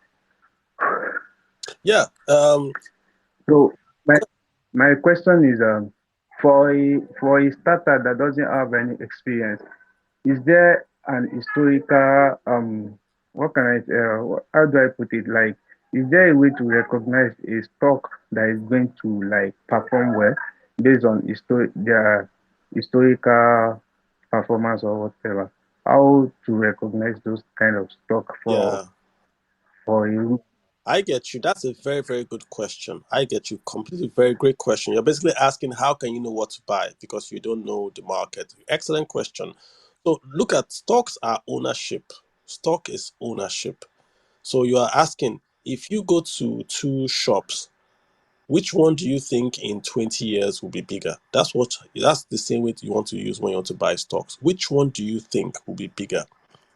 Yeah. So my question is, for a starter that doesn't have any experience, is there an historical what can I how do I put it, like, is there a way to recognize a stock that is going to like perform well based on their historical performance or whatever? How to recognize those kind of stock Yeah. for a I get you. That's a very, very good question. I get you completely. Very great question. You're basically asking how can you know what to buy because you don't know the market. Excellent question. So look at stocks are ownership. Stock is ownership. So you are asking if you go to two shops, which one do you think in 20 years will be bigger? That's the same way you want to use when you want to buy stocks. Which one do you think will be bigger?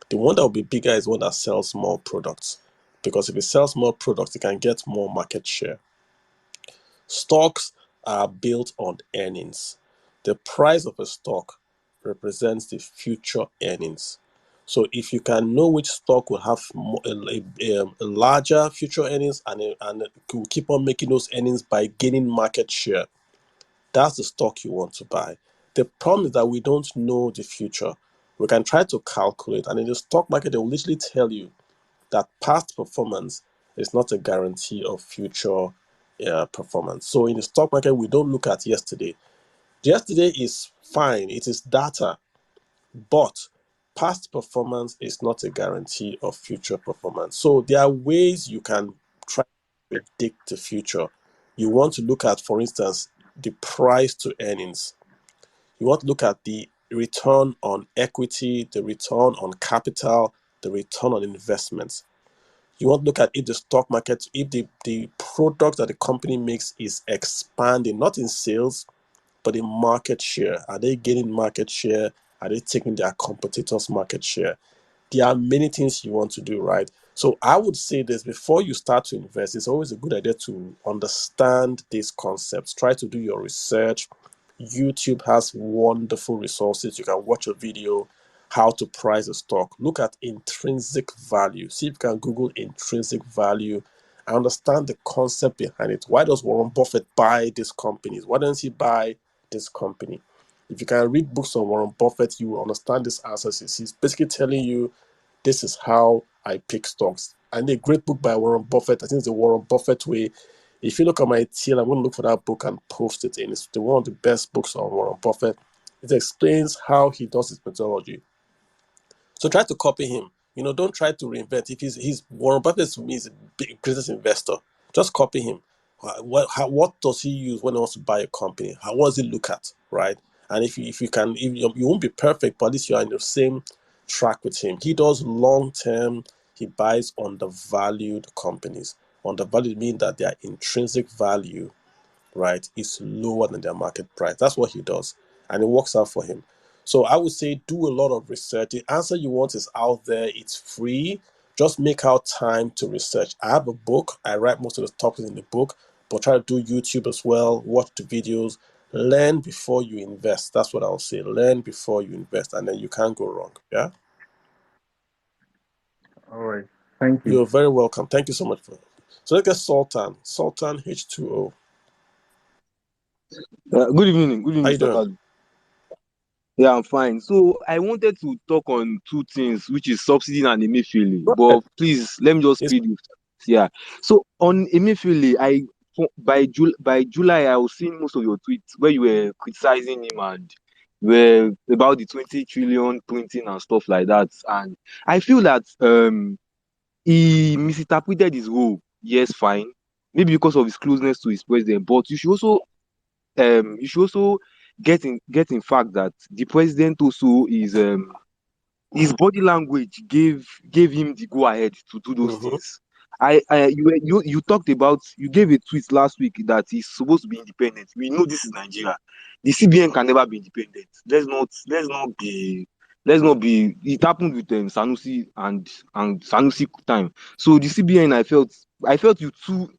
The one that will be bigger is one that sells more products. Because if it sells more products, it can get more market share. Stocks are built on earnings. The price of a stock represents the future earnings. So if you can know which stock will have a larger future earnings and will keep on making those earnings by gaining market share, that's the stock you want to buy. The problem is that we don't know the future. We can try to calculate, and in the stock market, they will literally tell you that past performance is not a guarantee of future performance. So in the stock market, we don't look at yesterday. Yesterday is fine, it is data, but past performance is not a guarantee of future performance. So there are ways you can try to predict the future. You want to look at, for instance, the price to earnings. You want to look at the return on equity, the return on capital, the return on investments. You want to look at if the stock market, if the product that the company makes is expanding, not in sales, but in market share. Are they gaining market share? Are they taking their competitors' market share? There are many things you want to do, right? So I would say this before you start to invest, it's always a good idea to understand these concepts. Try to do your research. YouTube has wonderful resources. You can watch a video, how to price a stock. Look at intrinsic value. See if you can Google intrinsic value and understand the concept behind it. Why does Warren Buffett buy these companies? Why doesn't he buy this company? If you can read books on Warren Buffett, you will understand this answers. He's basically telling you this is how I pick stocks. And a great book by Warren Buffett, I think it's the Warren Buffett way. If you look at my TL, I'm going to look for that book and post it in. It's one of the best books on Warren Buffett. It explains how he does his methodology. So try to copy him. Don't try to reinvent. If he's Warren Buffett to me is a big greatest investor. Just copy him. What does he use when he wants to buy a company? What does he look at, right? And if you can, if you won't be perfect, but at least you are in the same track with him. He does long term. He buys undervalued companies. Undervalued mean that their intrinsic value, right, is lower than their market price. That's what he does, and it works out for him. So I would say do a lot of research. The answer you want is out there. It's free. Just make out time to research. I have a book. I write most of the topics in the book, but try to do YouTube as well. Watch the videos. Learn before you invest. That's what I'll say. Learn before you invest, and then you can't go wrong. Yeah. All right. Thank you. You're very welcome. Thank you so much for it. So let's get Sultan. Sultan H2O. Good evening, How you Mr. doing? Kalu. Yeah, I'm fine. So I wanted to talk on two things, which is subsidy and emefiele. Go ahead. But please let me just It's speed it. Yeah. So on emefiele, by July I was seeing most of your tweets where you were criticizing him and were about the 20 trillion printing and stuff like that. And I feel that he misinterpreted his role. Yes, fine. Maybe because of his closeness to his president, but you should also get in fact that the president also is his body language gave him the go ahead to do those mm-hmm, things. You talked about, you gave a tweet last week that he's supposed to be independent. We know this is Nigeria. The CBN can never be independent. Let's not be. It happened with Sanusi and Sanusi time. So the CBN, I felt you too.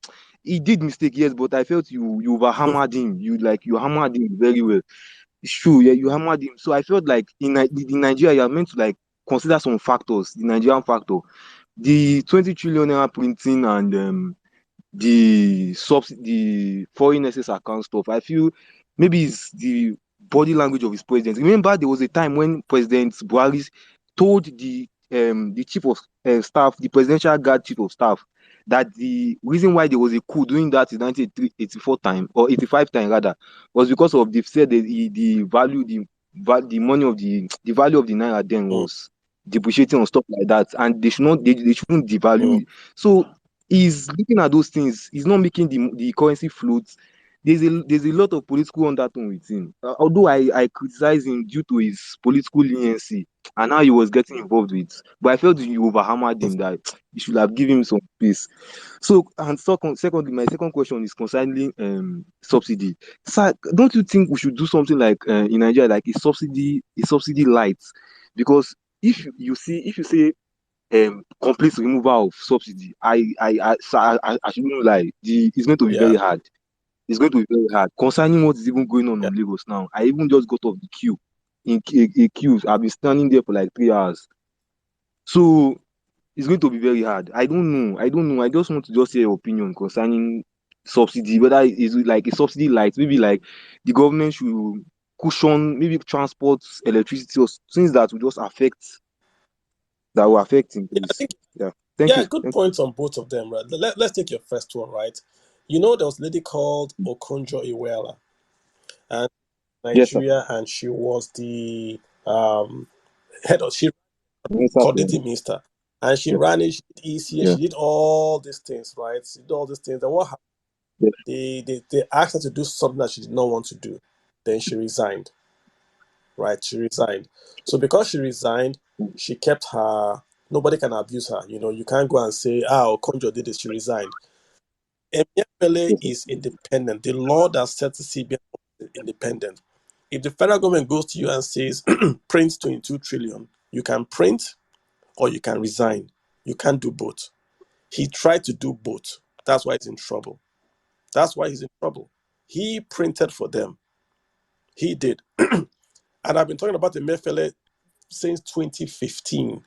He did mistake, yes, but I felt you overhammered him. You hammered him very well. It's true, yeah, you hammered him. So I felt like in Nigeria, you are meant to like consider some factors, the Nigerian factor, the 20 trillion naira printing and the foreign excess account stuff. I feel maybe it's the body language of his president. Remember, there was a time when President Buhari told the chief of staff, the presidential guard chief of staff, that the reason why there was a coup during that in 1984 time or 85 time rather was because of they said that the value the money of the value of the naira then mm, was depreciating on stuff like that, and they shouldn't devalue mm, it. So he's looking at those things. He's not making the currency float. There's a lot of political undertone with him. Although I criticize him due to his political leniency and how he was getting involved with, but I felt you overhammered him that you should have given him some space. So, and secondly, my second question is concerning subsidy. Sir, don't you think we should do something like in Nigeria, like a subsidy light? Because if you say complete removal of subsidy, I shouldn't lie. It's going to be yeah, very hard. It's going to be very hard. Concerning what is even going on yeah. in Lagos now, I even just got off the queue. In a queue, I've been standing there for like 3 hours. So it's going to be very hard. I don't know. I don't know. I just want to just hear your opinion concerning subsidy. Whether it's like a subsidy light, maybe like the government should cushion maybe transport, electricity, or things that will affect him, Yeah, I please. think Yeah. Thank yeah, you. good Thank points on both of them, right? Let's take your first one, right? There was a lady called Okonjo Iweala and you. Yes, sir. Nigeria, and she was the head of she Yes, sir. coordinating minister, and she Yeah. ran it. She did ECA, Yeah. she did all these things, right? She did all these things. And what happened? Yeah. They asked her to do something that she did not want to do. Then she resigned, right? She resigned. So because she resigned, she kept her. Nobody can abuse her. You can't go and say, Okonjo did this. She resigned. emefiele Yes, sir. is independent. The law that sets the CBN is independent. If the federal government goes to you and says, print 22 trillion, you can print or you can resign. You can't do both. He tried to do both. That's why he's in trouble. That's why he's in trouble. He printed for them. He did. And I've been talking about the emefiele since 2015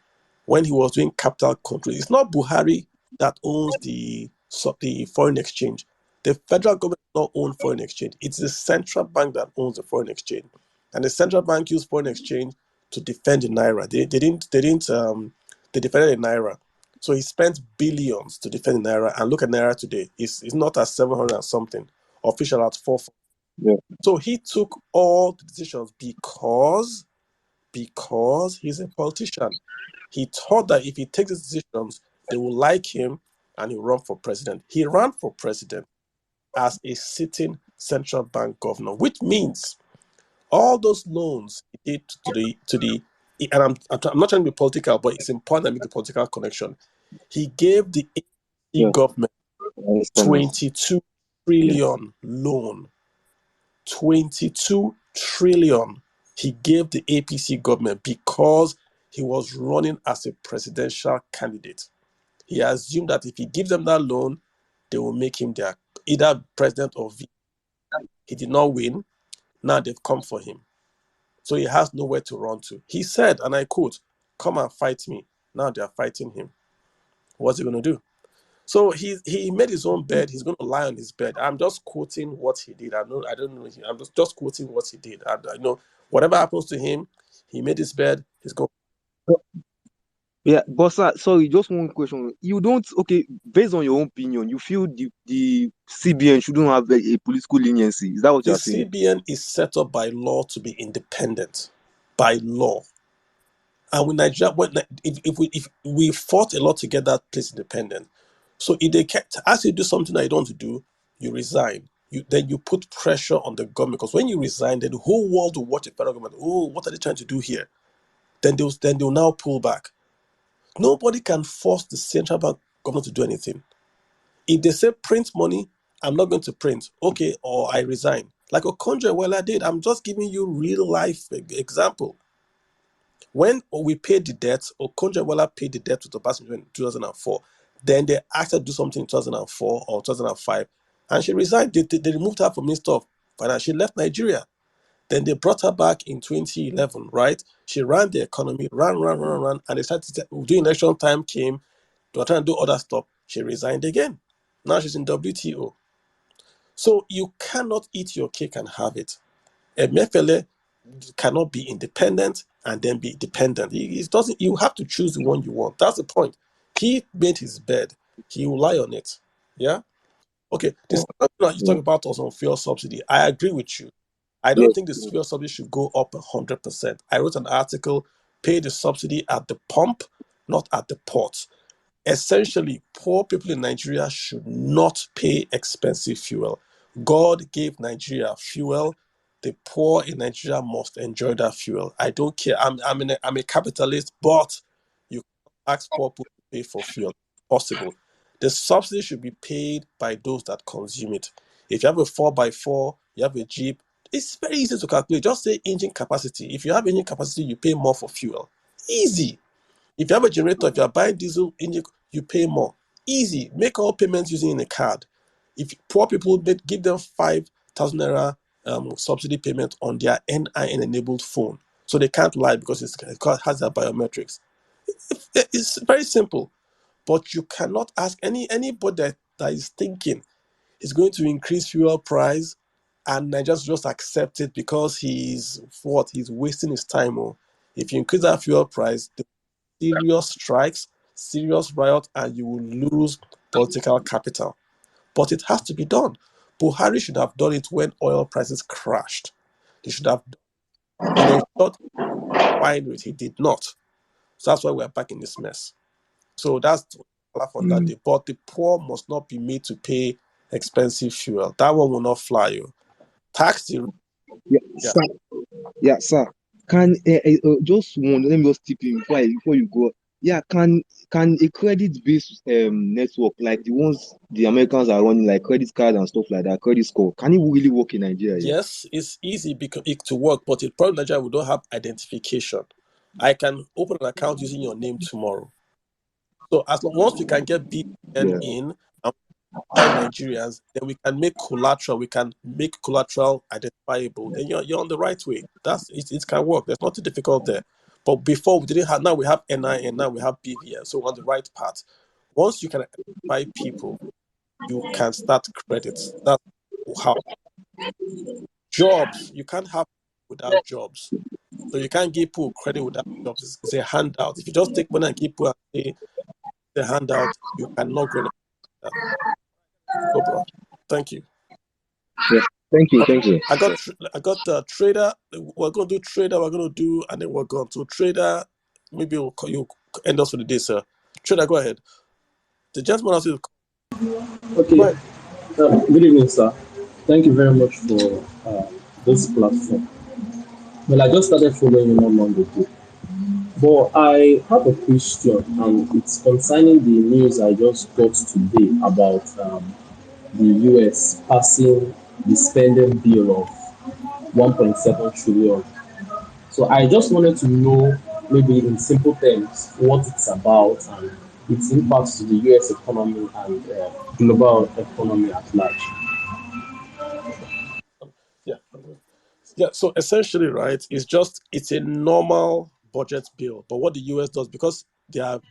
when he was doing capital control. It's not Buhari that owns the foreign exchange. The federal government does not own foreign exchange. It's the central bank that owns the foreign exchange. And the central bank used foreign exchange to defend the naira. They defended the naira. So he spent billions to defend the naira. And look at naira today. It's not at 700 and something. Official at 4. Yeah. So he took all the decisions because he's a politician. He thought that if he takes these decisions, they will like him and he'll run for president. He ran for president as a sitting central bank governor, which means all those loans he did to the and I'm not trying to be political, but it's important to make the political connection. He gave the APC Yeah. government I understand that. 22 Yeah. trillion loan. 22 trillion he gave the APC government because he was running as a presidential candidate. He assumed that if he gives them that loan, they will make him their either president or VP. He did not win. Now they've come for him. So he has nowhere to run to. He said, and I quote, "Come and fight me." Now they are fighting him. What's he going to do? So he made his own bed. He's going to lie on his bed. I'm just quoting what he did. I don't know. I'm just quoting what he did. I know whatever happens to him, he made his bed. He's going. Yeah, but sir, sorry, just one question. You don't, okay, based on your own opinion, you feel the CBN shouldn't have a political leniency. Is that what The you're saying? CBN is set up by law to be independent, by law. And with Nigeria, if we fought a lot to get that place independent, so if they can't ask you to do something that you don't want to do, you resign. Then you put pressure on the government because when you resign, then the whole world will watch the federal government. Oh, what are they trying to do here? Then they'll now pull back. Nobody can force the central bank government to do anything. If they say print money, I'm not going to print. Okay, or I resign. Like Okonjo Iweala did. I'm just giving you real life example. When we paid the debt, Okonjo Iweala paid the debt with Obasanjo in 2004. Then they asked her to do something in 2004 or 2005, and she resigned. They removed her from Minister of Finance. She left Nigeria. Then they brought her back in 2011, right? She ran the economy, ran, and they started during election time came. They were trying to do other stuff. She resigned again. Now she's in WTO. So you cannot eat your cake and have it. Emefiele cannot be independent and then be dependent. It doesn't. You have to choose the one you want. That's the point. He made his bed. He will lie on it. Yeah. Okay. The second thing that you Yeah. talk about was on fuel subsidy. I agree with you. I don't Yes. think the fuel subsidy should go up 100%. I wrote an article, pay the subsidy at the pump, not at the port. Essentially, poor people in Nigeria should not pay expensive fuel. God gave Nigeria fuel. The poor in Nigeria must enjoy that fuel. I don't care. I'm a capitalist, but you can't ask poor people to pay for fuel. Possible. The subsidy should be paid by those that consume it. If you have a 4x4, you have a Jeep, it's very easy to calculate. Just say engine capacity. If you have engine capacity, you pay more for fuel. Easy. If you have a generator, if you are buying diesel engine, you pay more. Easy. Make all payments using a card. If poor people, they give them 5,000 naira subsidy payment on their NIN enabled phone, so they can't lie because it has their biometrics. It's very simple. But you cannot ask anybody that is thinking is going to increase fuel price and Nigerians just accept it because he's wasting his time. Oh. If you increase that fuel price, serious strikes, serious riot, and you will lose political capital. But it has to be done. Buhari should have done it when oil prices crashed. He should have ensured fine rate. He did not. So that's why we're back in this mess. So that's laugh on that day. But the poor must not be made to pay expensive fuel. That one will not fly you. Tax the Yeah, yeah. sir. Yeah, sir. Can just one? Let me just tip in before you go. Yeah, can a credit-based network like the ones the Americans are running, like credit card and stuff like that, credit score, can it really work in Nigeria? Yeah. Yes, it's easy because it to work, but the problem in Nigeria we don't have identification. I can open an account using your name tomorrow. So as long once we can get BVN Yeah. in and buy Nigerians, then we can make collateral. We can make collateral identifiable. Then you're on the right way. That's it. It can work. There's nothing difficult there. But before we didn't have. Now we have NI and now we have BVN. So we're on the right path. Once you can identify people, you can start credits. That's how jobs. You can't have without jobs. So you can't give people credit without jobs. It's a handout. If you just take money and give people and say the handout, you cannot grow like that. Go, bro. Thank you. Yeah. Thank you. Okay. Thank you. I got the trader. We're gonna do trader. We're gonna do and then we're going to trader. Maybe you end us with the day, sir. Trader, go ahead. The gentleman has to Okay. go ahead. Good evening, sir. Thank you very much for this platform. Well, I just started following you not long ago, but I have a question, and it's concerning the news I just got today about the US passing the spending bill of 1.7 trillion. So I just wanted to know, maybe in simple terms, what it's about and its impacts to the US economy and global economy at large. Yeah. Yeah. So essentially, right, it's a normal budget bill. But what the US does, because they have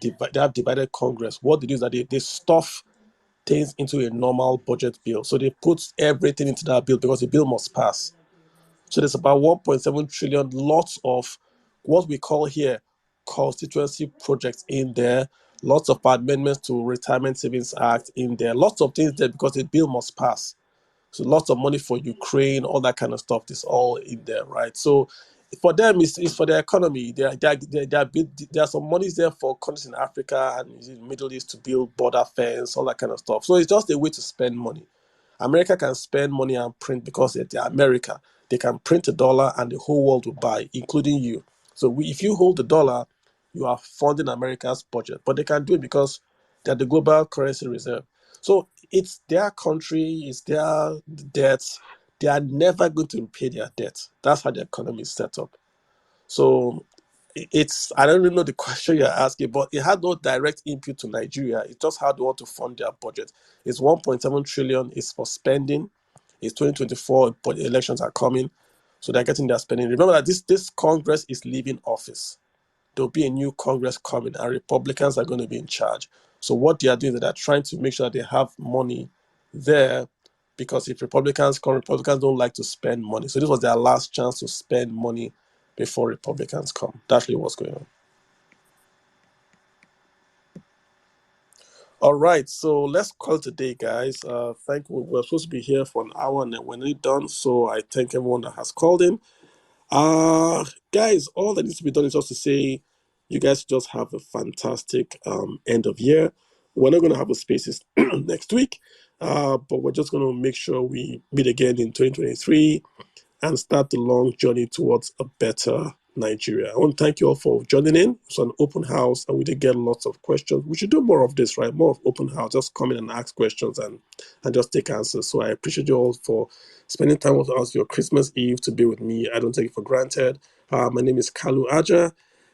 divided Congress, what they do is that they stuff things into a normal budget bill. So they put everything into that bill because the bill must pass. So there's about 1.7 trillion, lots of what we call here constituency projects in there, lots of amendments to Retirement Savings Act in there, lots of things there because the bill must pass. So lots of money for Ukraine, all that kind of stuff is all in there, right? So for them, it's for their economy. There are some monies there for countries in Africa and in the Middle East to build border fence, all that kind of stuff. So it's just a way to spend money. America can spend money and print because they're America. They can print a dollar and the whole world will buy, including you. So if you hold the dollar, you are funding America's budget. But they can do it because they're the global currency reserve. So it's their country, it's their debts. They are never going to repay their debt. That's how the economy is set up. So it's I don't really know the question you're asking, but it had no direct input to Nigeria. It's just how they want to fund their budget. It's 1.7 trillion is for spending. It's 2024, but the elections are coming, so they're getting their spending. Remember that this Congress is leaving office. There'll be a new Congress coming, and Republicans are going to be in charge. So what they are doing is that they're trying to make sure that they have money there, because if Republicans don't like to spend money. So this was their last chance to spend money before Republicans come. That's really what's going on. All right, so let's call it a day, guys. Thank you. We're supposed to be here for an hour and then we're nearly done. So I thank everyone that has called in. Guys, all that needs to be done is just to say you guys just have a fantastic end of year. We're not going to have a spaces next week, but we're just going to make sure we meet again in 2023 and start the long journey towards a better Nigeria. I want to thank you all for joining in. It's an open house, and we did get lots of questions. We should do more of this, right? More of open house. Just come in and ask questions and just take answers. So I appreciate you all for spending time with us your Christmas Eve to be with me. I don't take it for granted. My name is Kalu Aja,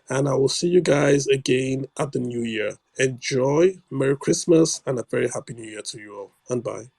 and I will see you guys again at the new year. Enjoy, Merry Christmas, and a very happy new year to you all. And bye.